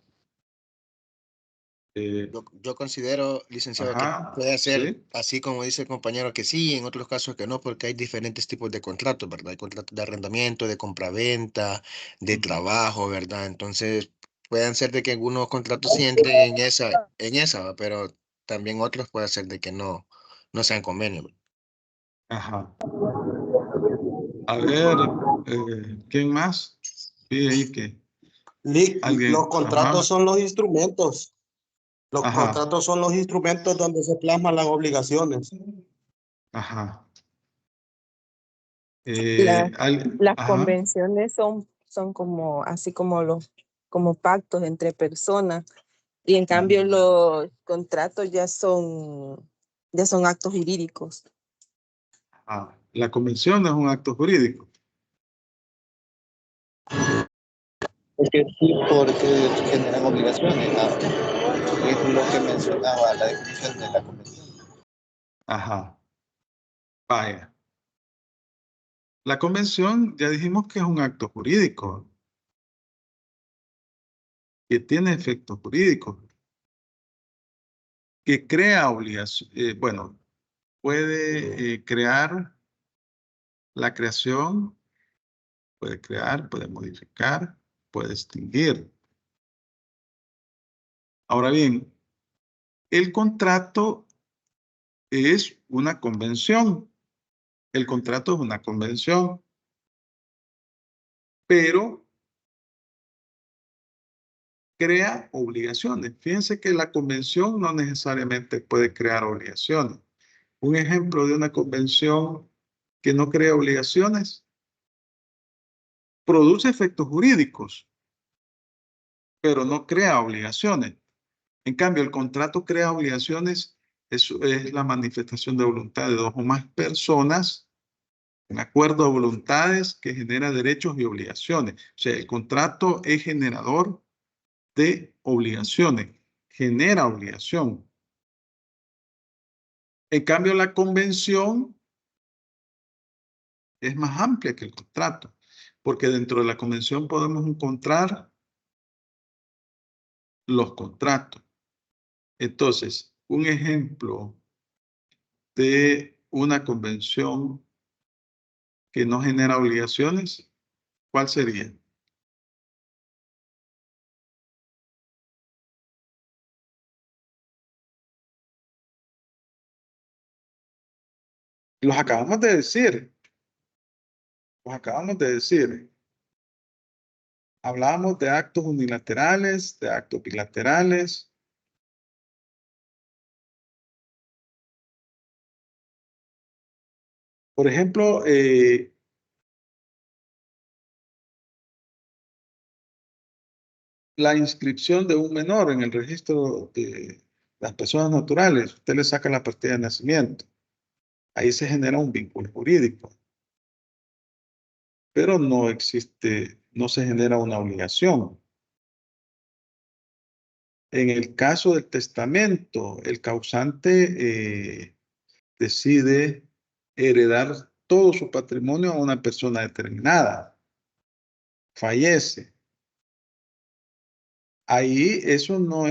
Yo considero, licenciado, que Ajá, puede ser sí. así como dice el compañero que sí, en otros casos que no, porque hay diferentes tipos de contratos, ¿verdad? Hay contratos de arrendamiento, de compraventa, de trabajo, ¿verdad? Entonces, pueden ser de que algunos contratos sí entren en esa, ¿va? Pero también otros puede ser de que no sean convenios. Ajá. A ver, ¿quién más? Sí, ahí que Los alguien. contratos Ajá. son los instrumentos. Los Ajá. contratos son los instrumentos donde se plasman las obligaciones. Ajá. Las Ajá. convenciones son como, así como pactos entre personas, y en cambio los contratos ya son actos jurídicos. Ajá. La convención es un acto jurídico. Porque sí, porque generan obligaciones. Es lo que mencionaba la definición de la convención. Ajá. Vaya. La convención ya dijimos que es un acto jurídico, que tiene efectos jurídicos, que crea obligaciones, bueno, puede crear la creación, puede crear, puede modificar, puede extinguir. Ahora bien, el contrato es una convención. El contrato es una convención, pero crea obligaciones. Fíjense que la convención no necesariamente puede crear obligaciones. Un ejemplo de una convención que no crea obligaciones produce efectos jurídicos, pero no crea obligaciones. En cambio, el contrato crea obligaciones, eso es la manifestación de voluntad de dos o más personas, un acuerdo de voluntades que genera derechos y obligaciones. O sea, el contrato es generador de obligaciones, genera obligación. En cambio, la convención es más amplia que el contrato, porque dentro de la convención podemos encontrar los contratos. Entonces, un ejemplo de una convención que no genera obligaciones, ¿cuál sería? Los acabamos de decir. Los acabamos de decir. Hablábamos de actos unilaterales, de actos bilaterales. Por ejemplo, la inscripción de un menor en el registro de las personas naturales. Usted le saca la partida de nacimiento. Ahí se genera un vínculo jurídico. pero no existe, no se genera una obligación. En el caso del testamento, el causante decide heredar todo su patrimonio a una persona determinada. Fallece. Ahí eso no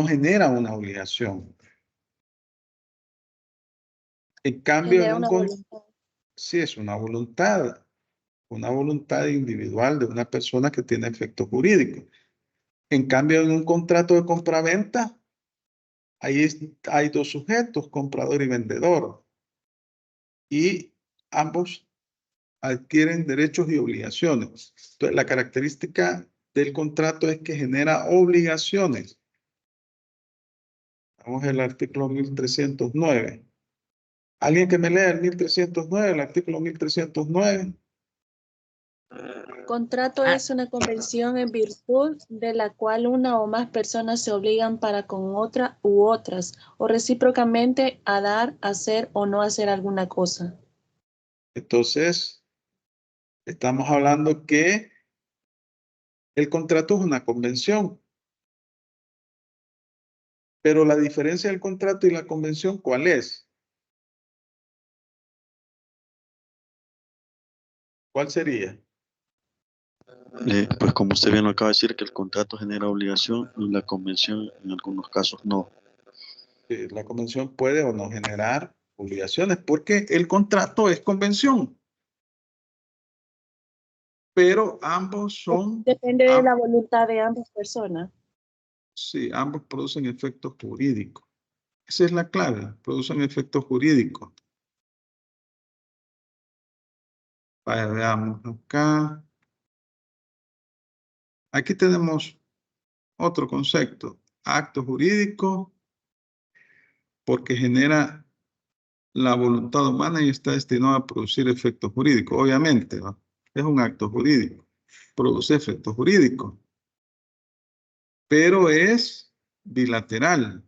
genera una obligación. En cambio, Genera una voluntad. sí es una voluntad individual de una persona que tiene efecto jurídico. En cambio, en un contrato de compraventa, hay dos sujetos, comprador y vendedor, y ambos adquieren derechos y obligaciones. Entonces, la característica del contrato es que genera obligaciones. Vamos al artículo 1309. ¿Alguien que me lea el 1309, el artículo 1309? Contrato es una convención en virtud de la cual una o más personas se obligan para con otra u otras, o recíprocamente a dar, hacer o no hacer alguna cosa. Entonces, estamos hablando que el contrato es una convención. Pero la diferencia del contrato y la convención, ¿cuál es? ¿Cuál sería? Pues como usted bien lo acaba de decir, que el contrato genera obligación y la convención en algunos casos no. La convención puede o no generar obligaciones porque el contrato es convención. Pero ambos son... Depende de la voluntad de ambas personas. Sí, ambos producen efectos jurídicos. Esa es la clave, producen efectos jurídicos. Vaya, veamos acá. Aquí tenemos otro concepto, acto jurídico, porque genera la voluntad humana y está destinado a producir efectos jurídicos. Obviamente, ¿no? Es un acto jurídico, produce efectos jurídicos, pero es bilateral,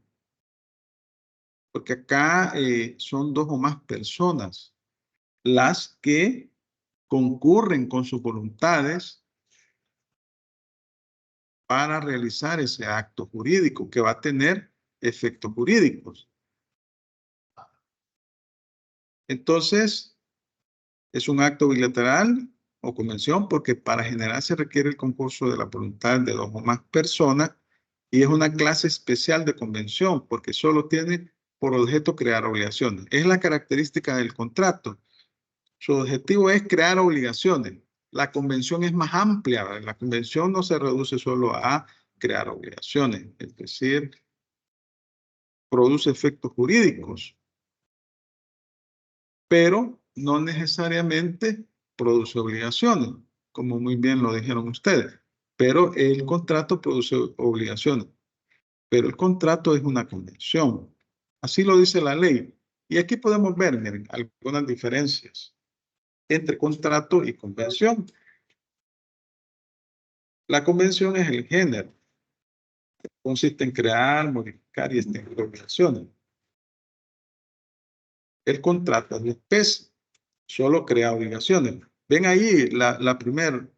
porque acá son dos o más personas las que concurren con sus voluntades para realizar ese acto jurídico que va a tener efectos jurídicos. Entonces, es un acto bilateral o convención porque para generar se requiere el concurso de la voluntad de dos o más personas y es una clase especial de convención porque solo tiene por objeto crear obligaciones. Es la característica del contrato. Su objetivo es crear obligaciones. La convención es más amplia, ¿verdad? La convención no se reduce solo a crear obligaciones, es decir, produce efectos jurídicos, pero no necesariamente produce obligaciones, como muy bien lo dijeron ustedes. Pero el contrato produce obligaciones. Pero el contrato es una convención. Así lo dice la ley. Y aquí podemos ver, miren, algunas diferencias entre contrato y convención. La convención es el género. Consiste en crear, modificar y extinguir obligaciones. El contrato es la especie. Solo crea obligaciones. Ven ahí la primer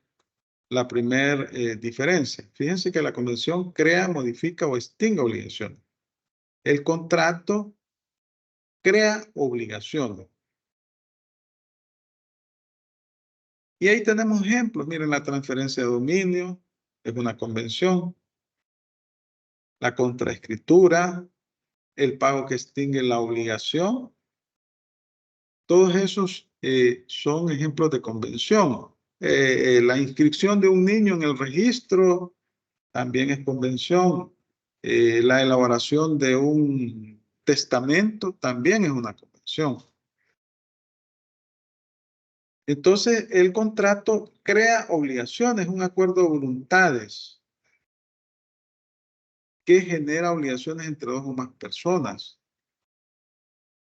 diferencia. Fíjense que la convención crea, modifica o extingue obligaciones. El contrato crea obligaciones. Y ahí tenemos ejemplos. Miren, la transferencia de dominio es una convención. La contraescritura, el pago que extingue la obligación. Todos esos son ejemplos de convención. La inscripción de un niño en el registro también es convención. La elaboración de un testamento también es una convención. Entonces, el contrato crea obligaciones, un acuerdo de voluntades que genera obligaciones entre dos o más personas.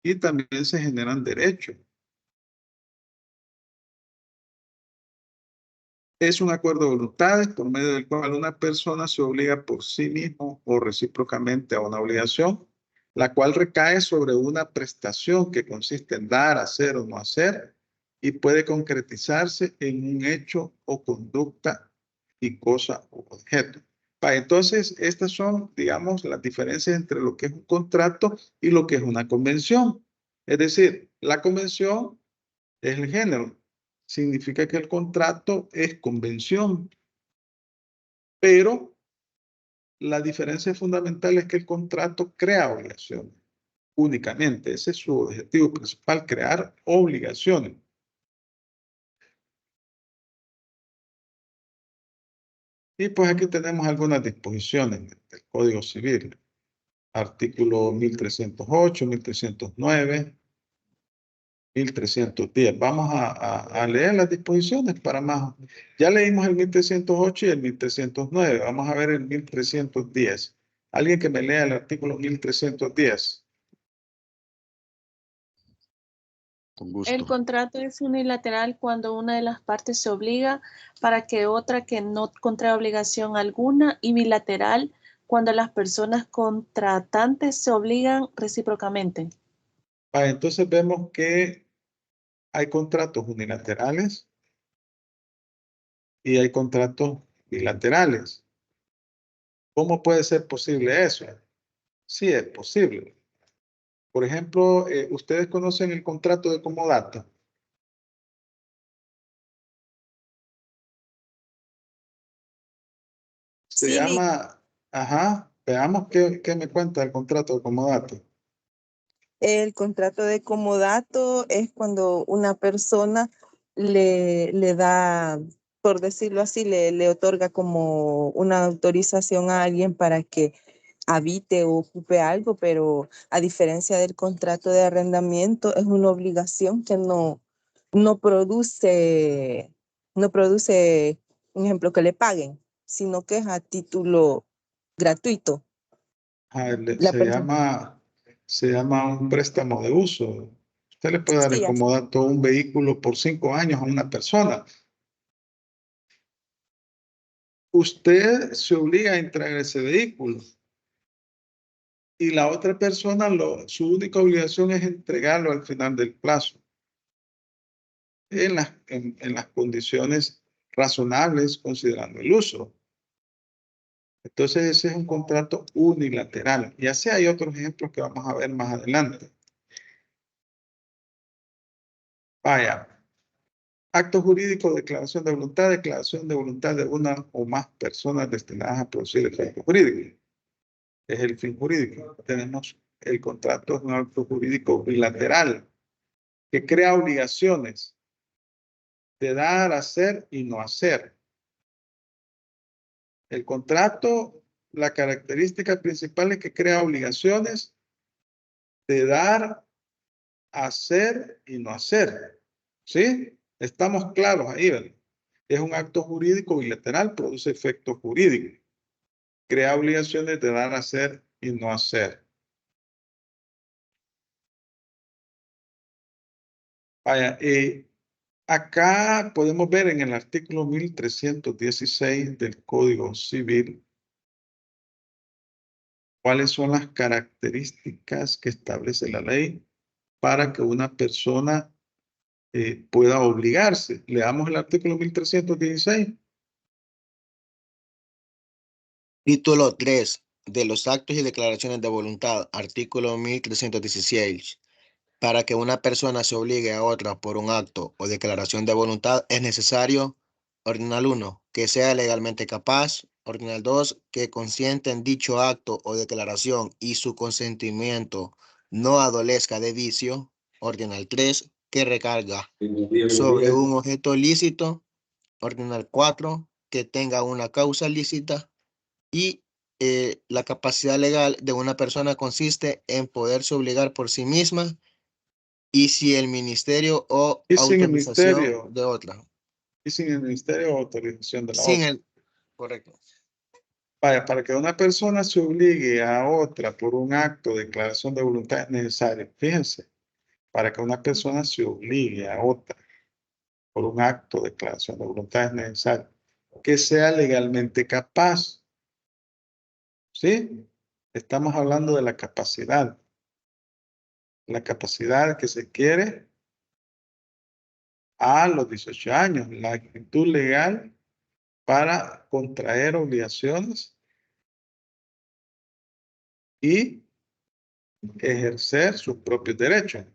Y también se generan derechos. Es un acuerdo de voluntades por medio del cual una persona se obliga por sí mismo o recíprocamente a una obligación, la cual recae sobre una prestación que consiste en dar, hacer o no hacer, y puede concretizarse en un hecho o conducta y cosa o objeto. Entonces, estas son, digamos, las diferencias entre lo que es un contrato y lo que es una convención. Es decir, la convención es el género. Significa que el contrato es convención. Pero la diferencia fundamental es que el contrato crea obligaciones. Únicamente. Ese es su objetivo principal, crear obligaciones. Y pues aquí tenemos algunas disposiciones del Código Civil. Artículo 1308, 1309, 1310. Vamos a leer las disposiciones para más. Ya leímos el 1308 y el 1309. Vamos a ver el 1310. Alguien que me lea el artículo 1310. Con gusto. El contrato es unilateral cuando una de las partes se obliga para que otra que no contrae obligación alguna, y bilateral cuando las personas contratantes se obligan recíprocamente. Entonces vemos que hay contratos unilaterales y hay contratos bilaterales. ¿Cómo puede ser posible eso? Sí, es posible. Por ejemplo, ustedes conocen el contrato de comodato. Se Sí, llama, veamos qué me cuenta el contrato de comodato. el contrato de comodato es cuando una persona le da, por decirlo así, le otorga como una autorización a alguien para que habite o ocupe algo, pero a diferencia del contrato de arrendamiento, es una obligación que no produce, no produce, un ejemplo, que le paguen, sino que es a título gratuito. La persona, Se llama un préstamo de uso. Usted le puede dar en sí, comodato un vehículo por 5 años a una persona. Usted se obliga a entregar ese vehículo y la otra persona, su única obligación es entregarlo al final del plazo en las condiciones razonables considerando el uso. Entonces ese es un contrato unilateral. Y así hay otros ejemplos que vamos a ver más adelante. Vaya. Acto jurídico, declaración de voluntad de una o más personas destinadas a producir el efecto jurídico. Es el fin jurídico. Tenemos el contrato, es un acto jurídico bilateral que crea obligaciones de dar, hacer y no hacer. El contrato, la característica principal es que crea obligaciones de dar, hacer y no hacer. ¿Sí? Estamos claros ahí, ¿verdad? Es un acto jurídico bilateral, produce efectos jurídicos. Crea obligaciones de dar, hacer y no hacer. Vaya, acá podemos ver en el artículo 1316 del Código Civil cuáles son las características que establece la ley para que una persona pueda obligarse. Leamos el artículo 1316. Título 3 de los actos y declaraciones de voluntad, artículo 1316. Para que una persona se obligue a otra por un acto o declaración de voluntad es necesario, ordinal 1, que sea legalmente capaz, ordinal 2, que consienta en dicho acto o declaración y su consentimiento no adolezca de vicio, ordinal 3, que recarga sobre un objeto lícito, ordinal 4, que tenga una causa lícita, y la capacidad legal de una persona consiste en poderse obligar por sí misma y si el ministerio o Y sin el autorización ministerio, de otra. y sin el ministerio o autorización de la Sin otra. el, correcto. Vaya, para que una persona se obligue a otra por un acto de declaración de voluntad es necesario. Fíjense, para que una persona se obligue a otra por un acto de declaración de voluntad es necesario que sea legalmente capaz. ¿Sí? Estamos hablando de la capacidad. La capacidad que se quiere a los 18 años, la actitud legal para contraer obligaciones y ejercer sus propios derechos.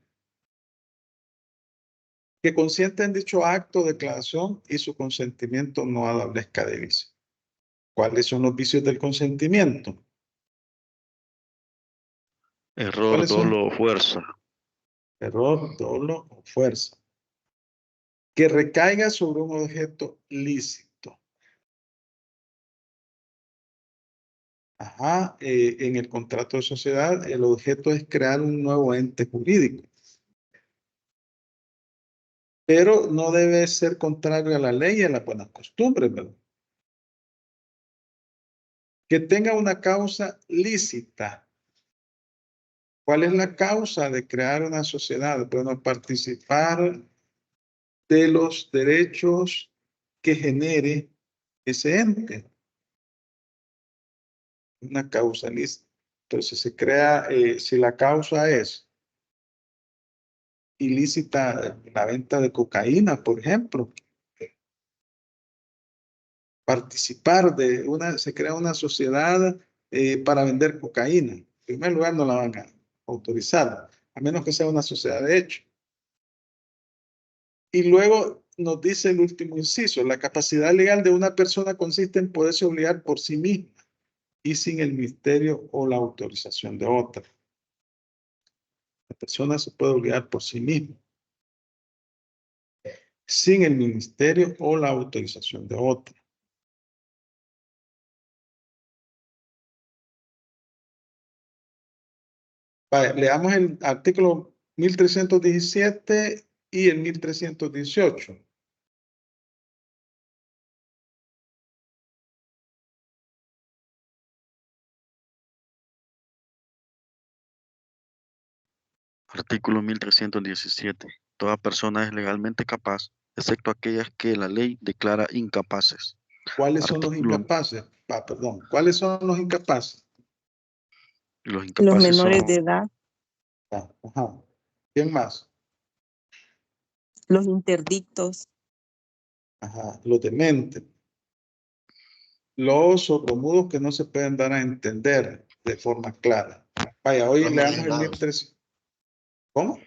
Que consiente en dicho acto, declaración y su consentimiento no adolezca de vicio. ¿Cuáles son los vicios del consentimiento? Error, ¿Cuáles son? dolo o fuerza. Error, dolo o fuerza. Que recaiga sobre un objeto lícito. Ajá, en el contrato de sociedad, el objeto es crear un nuevo ente jurídico. Pero no debe ser contrario a la ley y a las buenas costumbres, ¿verdad? Que tenga una causa lícita. ¿Cuál es la causa de crear una sociedad? Bueno, participar de los derechos que genere ese ente. Una causa lícita. Entonces se crea, si la causa es ilícita, la venta de cocaína, por ejemplo, participar de una, se crea una sociedad para vender cocaína. En primer lugar, no la van a autorizar, a menos que sea una sociedad de hecho. Y luego nos dice el último inciso, la capacidad legal de una persona consiste en poderse obligar por sí misma y sin el ministerio o la autorización de otra. La persona se puede obligar por sí misma, sin el ministerio o la autorización de otra. Vale, leamos el artículo 1317 y el 1318. Artículo 1317. Toda persona es legalmente capaz, excepto aquellas que la ley declara incapaces. ¿Cuáles son los Artículo- incapaces? Perdón, ¿cuáles son los incapaces? Los Los incapaces menores son de edad, Ajá. ¿Quién más? los interdictos, Ajá. Los dementes. Los sordomudos que no se pueden dar a entender de forma clara. Vaya, hoy Los leamos el enajenados. 1300. ¿Cómo?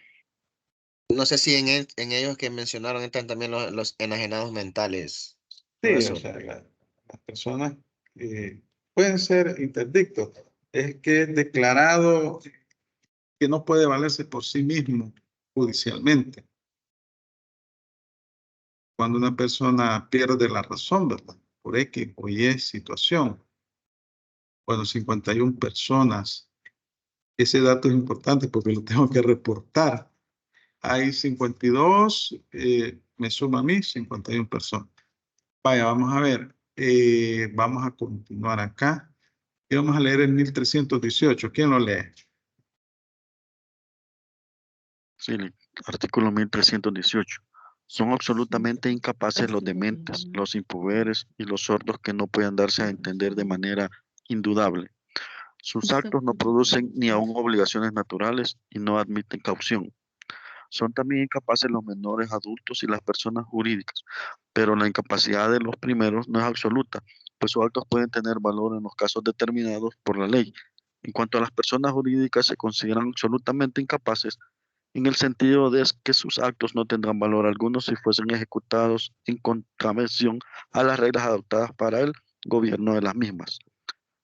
No sé si en ellos que mencionaron entran también los enajenados mentales. Sí, Todo o eso. sea, las personas pueden ser interdictos. Es que es declarado que no puede valerse por sí mismo judicialmente. Cuando una persona pierde la razón, ¿verdad? Por X o Y situación. Bueno, 51 personas. Ese dato es importante porque lo tengo que reportar. Hay 52, me suma a mí 51 personas. Vaya, vamos a ver. Vamos a continuar acá. Y vamos a leer el 1318. ¿Quién lo lee? Sí, artículo 1318. Son absolutamente incapaces los dementes, los impuberes y los sordos que no pueden darse a entender de manera indudable. Sus actos no producen ni aún obligaciones naturales y no admiten caución. Son también incapaces los menores adultos y las personas jurídicas, pero la incapacidad de los primeros no es absoluta, pues sus actos pueden tener valor en los casos determinados por la ley. En cuanto a las personas jurídicas, se consideran absolutamente incapaces en el sentido de que sus actos no tendrán valor alguno si fuesen ejecutados en contravención a las reglas adoptadas para el gobierno de las mismas.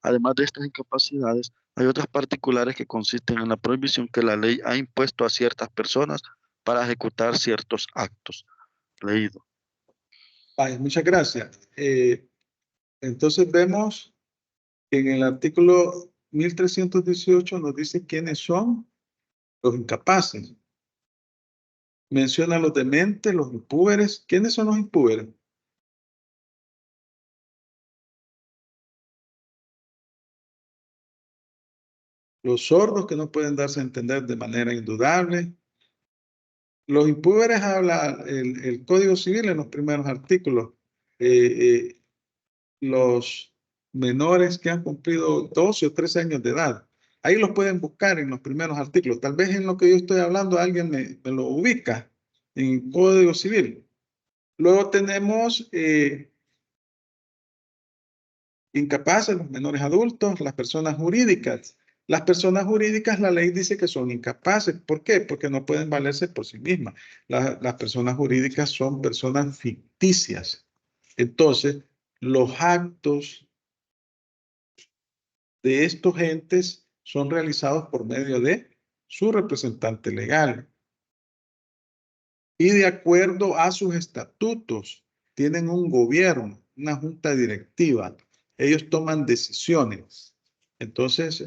Además de estas incapacidades, hay otras particulares que consisten en la prohibición que la ley ha impuesto a ciertas personas para ejecutar ciertos actos. Leído. Vaya, muchas gracias. Entonces vemos que en el artículo 1318 nos dice quiénes son los incapaces. Menciona a los dementes, los impúberes. ¿Quiénes son los impúberes? Los sordos que no pueden darse a entender de manera indudable. Los impúberes habla el Código Civil en los primeros artículos. Los menores que han cumplido 12 o 13 años de edad. Ahí los pueden buscar en los primeros artículos. Tal vez en lo que yo estoy hablando alguien me lo ubica en Código Civil. Luego tenemos incapaces, los menores adultos, las personas jurídicas. Las personas jurídicas, la ley dice que son incapaces. ¿Por qué? Porque no pueden valerse por sí mismas. Las personas jurídicas son personas ficticias. Entonces, los actos de estos entes son realizados por medio de su representante legal. Y de acuerdo a sus estatutos, tienen un gobierno, una junta directiva. Ellos toman decisiones. Entonces,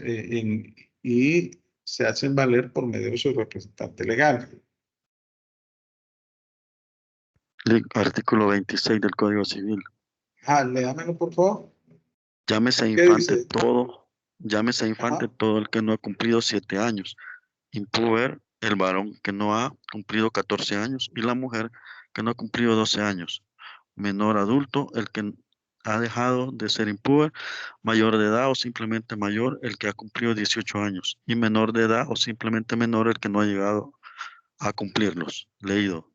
y se hacen valer por medio de su representante legal. Artículo 26 del Código Civil. Léamelo, por favor. Llámese ¿Qué infante dice? llámese infante Ajá. todo el que no ha cumplido 7 años. Impuber, el varón que no ha cumplido 14 años y la mujer que no ha cumplido 12 años. Menor adulto, el que ha dejado de ser impuber, mayor de edad o simplemente mayor, el que ha cumplido 18 años. Y menor de edad o simplemente menor, el que no ha llegado a cumplirlos. Leído.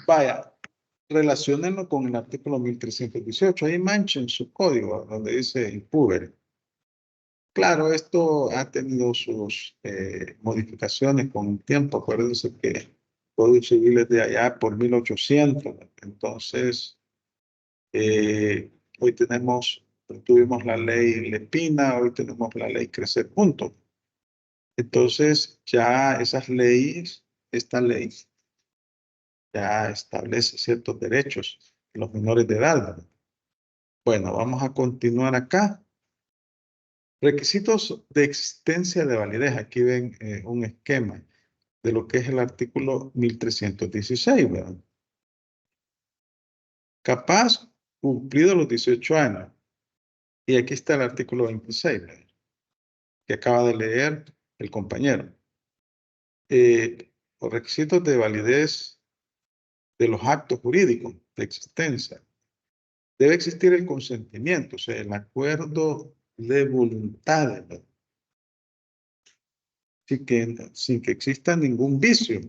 Vaya, relaciónenlo con el artículo 1318. Ahí manchen su código donde dice impuber. Claro, esto ha tenido sus modificaciones con el tiempo. Acuérdense que el Código Civil es de allá por 1800. Entonces, hoy tuvimos la ley Lepina, hoy tenemos la ley Crecer Juntos. Entonces, ya esas leyes, esta ley ya establece ciertos derechos de los menores de edad, ¿verdad? Bueno, vamos a continuar acá. Requisitos de existencia de validez. Aquí ven un esquema de lo que es el artículo 1316, ¿verdad? Capaz, cumplido los 18 años. Y aquí está el artículo 26, ¿verdad? Que acaba de leer el compañero. Los requisitos de validez de los actos jurídicos de existencia. Debe existir el consentimiento, o sea, el acuerdo de voluntades, ¿verdad? Sin que exista ningún vicio.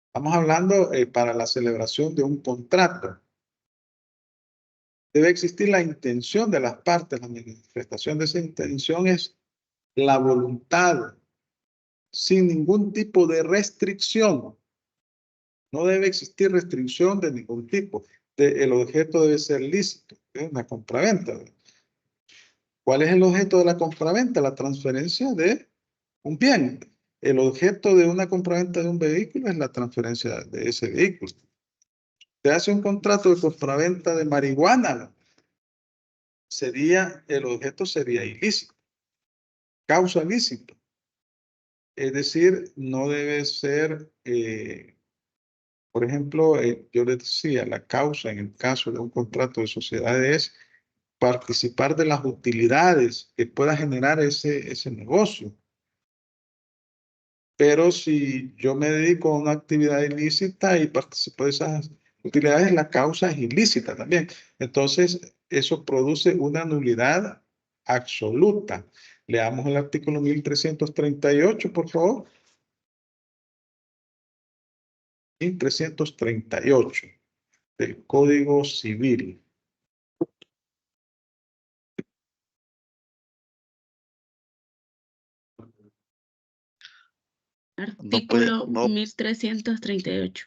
Estamos hablando para la celebración de un contrato. Debe existir la intención de las partes. La manifestación de esa intención es la voluntad, sin ningún tipo de restricción. No debe existir restricción de ningún tipo. El objeto debe ser lícito, es una compraventa. ¿Cuál es el objeto de la compraventa? La transferencia de un bien. El objeto de una compraventa de un vehículo es la transferencia de ese vehículo. Se hace un contrato de compraventa de marihuana, el objeto sería ilícito, causa ilícito. Es decir, no debe ser, por ejemplo, yo les decía, la causa en el caso de un contrato de sociedades es participar de las utilidades que pueda generar ese negocio. Pero si yo me dedico a una actividad ilícita y participo de esas utilidades, la causa es ilícita también. Entonces, eso produce una nulidad absoluta. Leamos el artículo 1338, por favor. 1338 del Código Civil. Artículo 1338.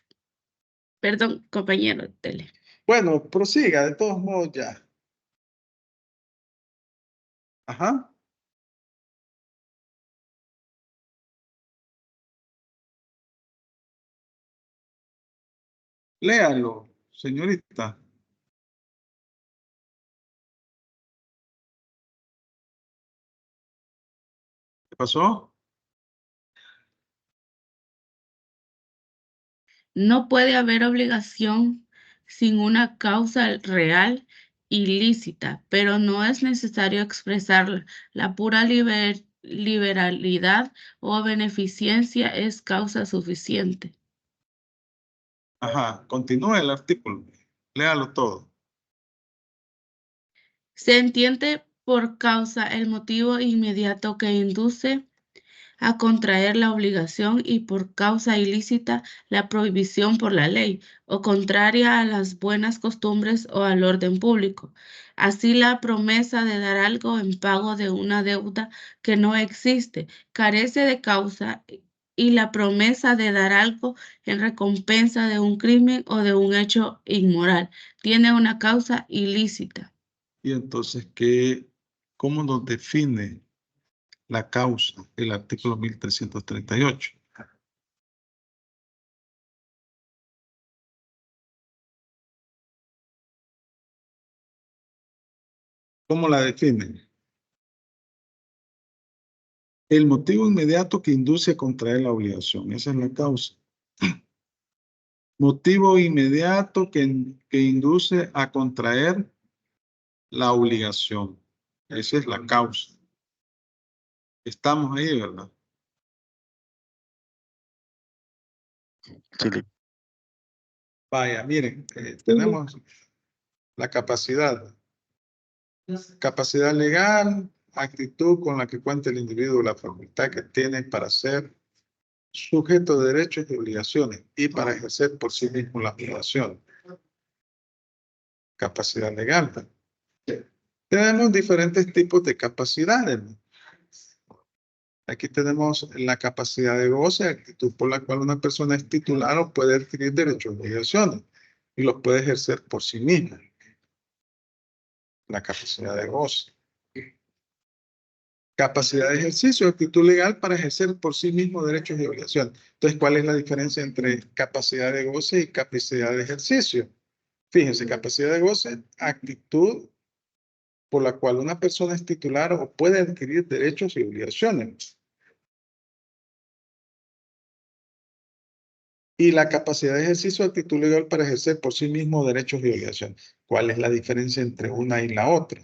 Perdón, compañero, tele. Bueno, prosiga, de todos modos ya. Ajá. Léalo, señorita. ¿Qué pasó? No puede haber obligación sin una causa real y lícita, pero no es necesario expresarla. La pura liberalidad o beneficencia es causa suficiente. Ajá, continúe el artículo. Léalo todo. Se entiende por causa el motivo inmediato que induce a contraer la obligación y por causa ilícita la prohibición por la ley o contraria a las buenas costumbres o al orden público. Así la promesa de dar algo en pago de una deuda que no existe carece de causa y la promesa de dar algo en recompensa de un crimen o de un hecho inmoral tiene una causa ilícita. Y entonces, ¿cómo nos define la causa el artículo 1338? ¿Cómo la define? El motivo inmediato que induce a contraer la obligación. Esa es la causa. Motivo inmediato que induce a contraer la obligación. Esa es la causa. Estamos ahí, ¿verdad? Sí, Vaya, miren, tenemos la capacidad. Capacidad legal, actitud con la que cuenta el individuo, la facultad que tiene para ser sujeto de derechos y obligaciones y para ejercer por sí mismo la obligación. Capacidad legal. Tenemos diferentes tipos de capacidades. Aquí tenemos la capacidad de goce, actitud por la cual una persona es titular o puede adquirir derechos y obligaciones y los puede ejercer por sí misma. La capacidad de goce. Capacidad de ejercicio, actitud legal para ejercer por sí mismo derechos y obligaciones. Entonces, ¿cuál es la diferencia entre capacidad de goce y capacidad de ejercicio? Fíjense, capacidad de goce, actitud por la cual una persona es titular o puede adquirir derechos y obligaciones. Y la capacidad de ejercicio, actitud legal para ejercer por sí mismo derechos y obligaciones. ¿Cuál es la diferencia entre una y la otra?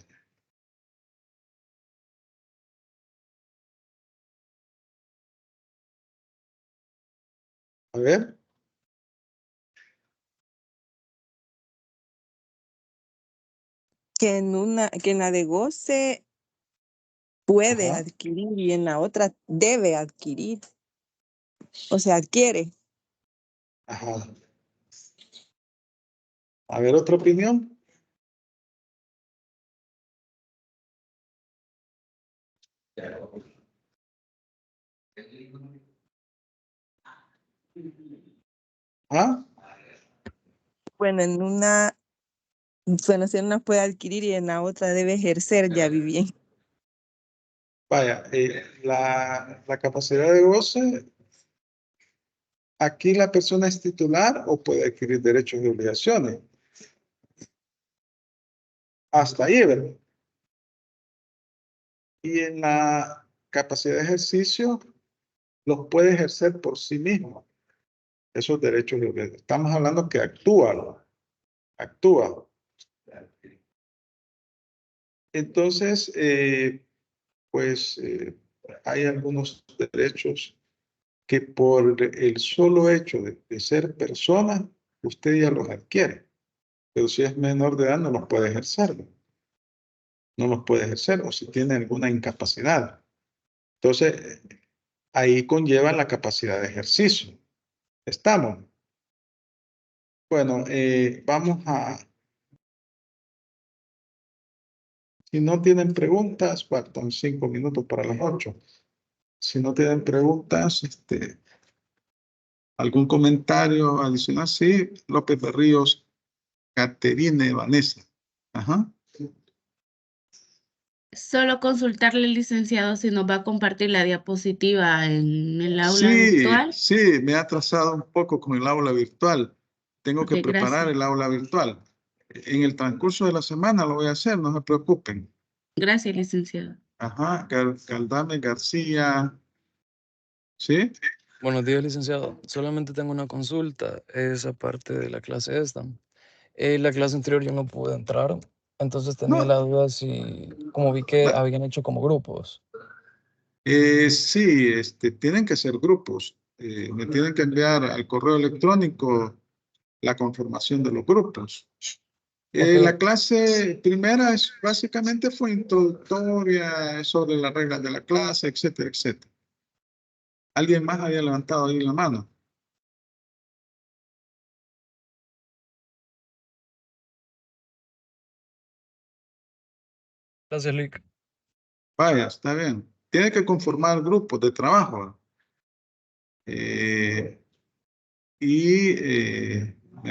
A ver. Que en la de goce puede Ajá. adquirir y en la otra debe adquirir. O sea, adquiere. Ajá. A ver, otra opinión. ¿Ah? Bueno, si en una puede adquirir y en la otra debe ejercer, ya vi bien. Vaya, la capacidad de goce, aquí la persona es titular o puede adquirir derechos y obligaciones. Hasta ahí, ¿verdad? Y en la capacidad de ejercicio, los puede ejercer por sí mismo, esos derechos y obligaciones. Estamos hablando que actúa, ¿no? Actúa. Entonces, pues hay algunos derechos que por el solo hecho de ser persona, usted ya los adquiere. Pero si es menor de edad, no los puede ejercer. No los puede ejercer o si tiene alguna incapacidad. Entonces, ahí conlleva la capacidad de ejercicio. ¿Estamos? Bueno, vamos a... Si no tienen preguntas, faltan 5 minutos para las 8. Si no tienen preguntas, ¿algún comentario adicional? Sí, López Berríos, Caterine Vanessa. Ajá. Solo consultarle, licenciado, si nos va a compartir la diapositiva en el aula Sí, virtual. sí, me ha atrasado un poco con el aula virtual. Tengo que Ok, preparar gracias. el aula virtual. En el transcurso de la semana lo voy a hacer, no se preocupen. Gracias, licenciado. Ajá, Caldame García. ¿Sí? Buenos días, licenciado. Solamente tengo una consulta, es aparte de la clase esta. La clase anterior yo no pude entrar, entonces tenía No, la duda si, como vi que habían hecho como grupos. sí, tienen que ser grupos. Me tienen que enviar al correo electrónico la conformación de los grupos. Ok, La clase primera básicamente fue introductoria sobre las reglas de la clase, etcétera, etcétera. ¿Alguien más había levantado ahí la mano? Gracias, Lick. Vaya, está bien. Tiene que conformar grupos de trabajo. Me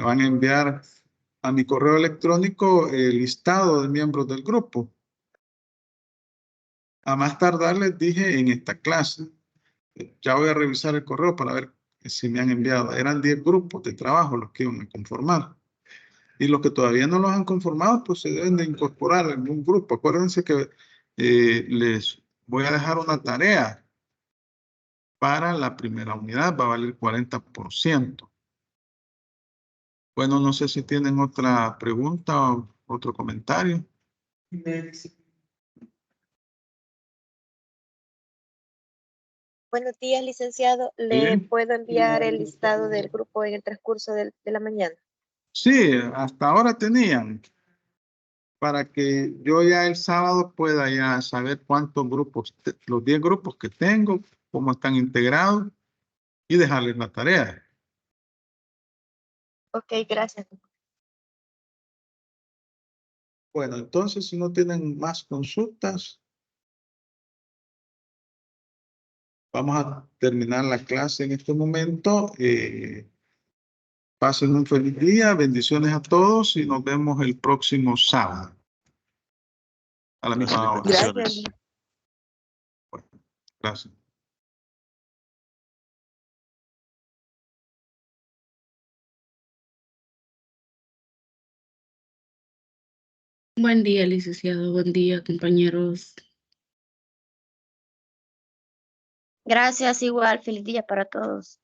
van a enviar a mi correo electrónico el listado de miembros del grupo. A más tardar les dije en esta clase. Ya voy a revisar el correo para ver si me han enviado. Eran 10 grupos de trabajo los que iban a conformar. Y los que todavía no los han conformado, pues se deben de incorporar en un grupo. Acuérdense que les voy a dejar una tarea. Para la primera unidad va a valer 40%. Bueno, no sé si tienen otra pregunta o otro comentario. Buenos días, licenciado. ¿Le puedo enviar el listado del grupo en el transcurso de la mañana? Sí, hasta ahora tenían. Para que yo ya el sábado pueda ya saber cuántos grupos, los 10 grupos que tengo, cómo están integrados y dejarles la tarea. Ok, gracias. Bueno, entonces si no tienen más consultas, vamos a terminar la clase en este momento. Pasen un feliz día, bendiciones a todos y nos vemos el próximo sábado a la misma hora. Gracias. Bueno, gracias. Buen día, licenciado. Buen día, compañeros. Gracias, igual. Feliz día para todos.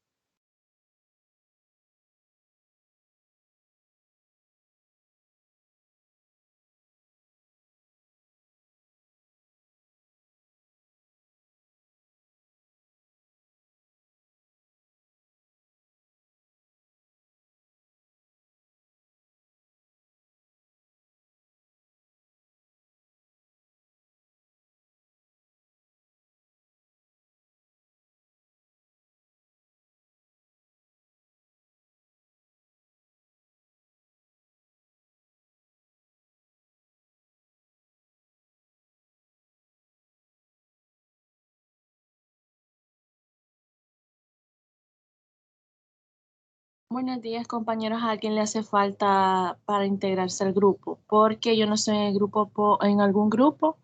Buenos días, compañeros. ¿A alguien le hace falta para integrarse al grupo? Porque yo no estoy en el grupo, en algún grupo,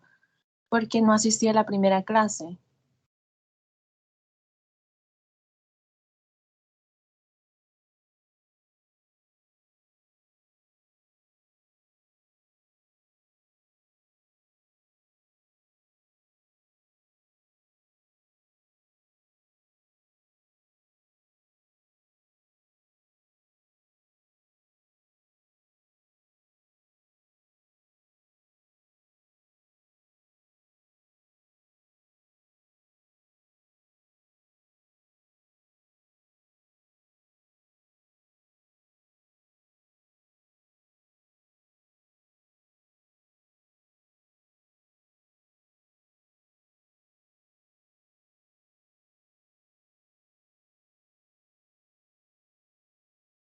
porque no asistí a la primera clase.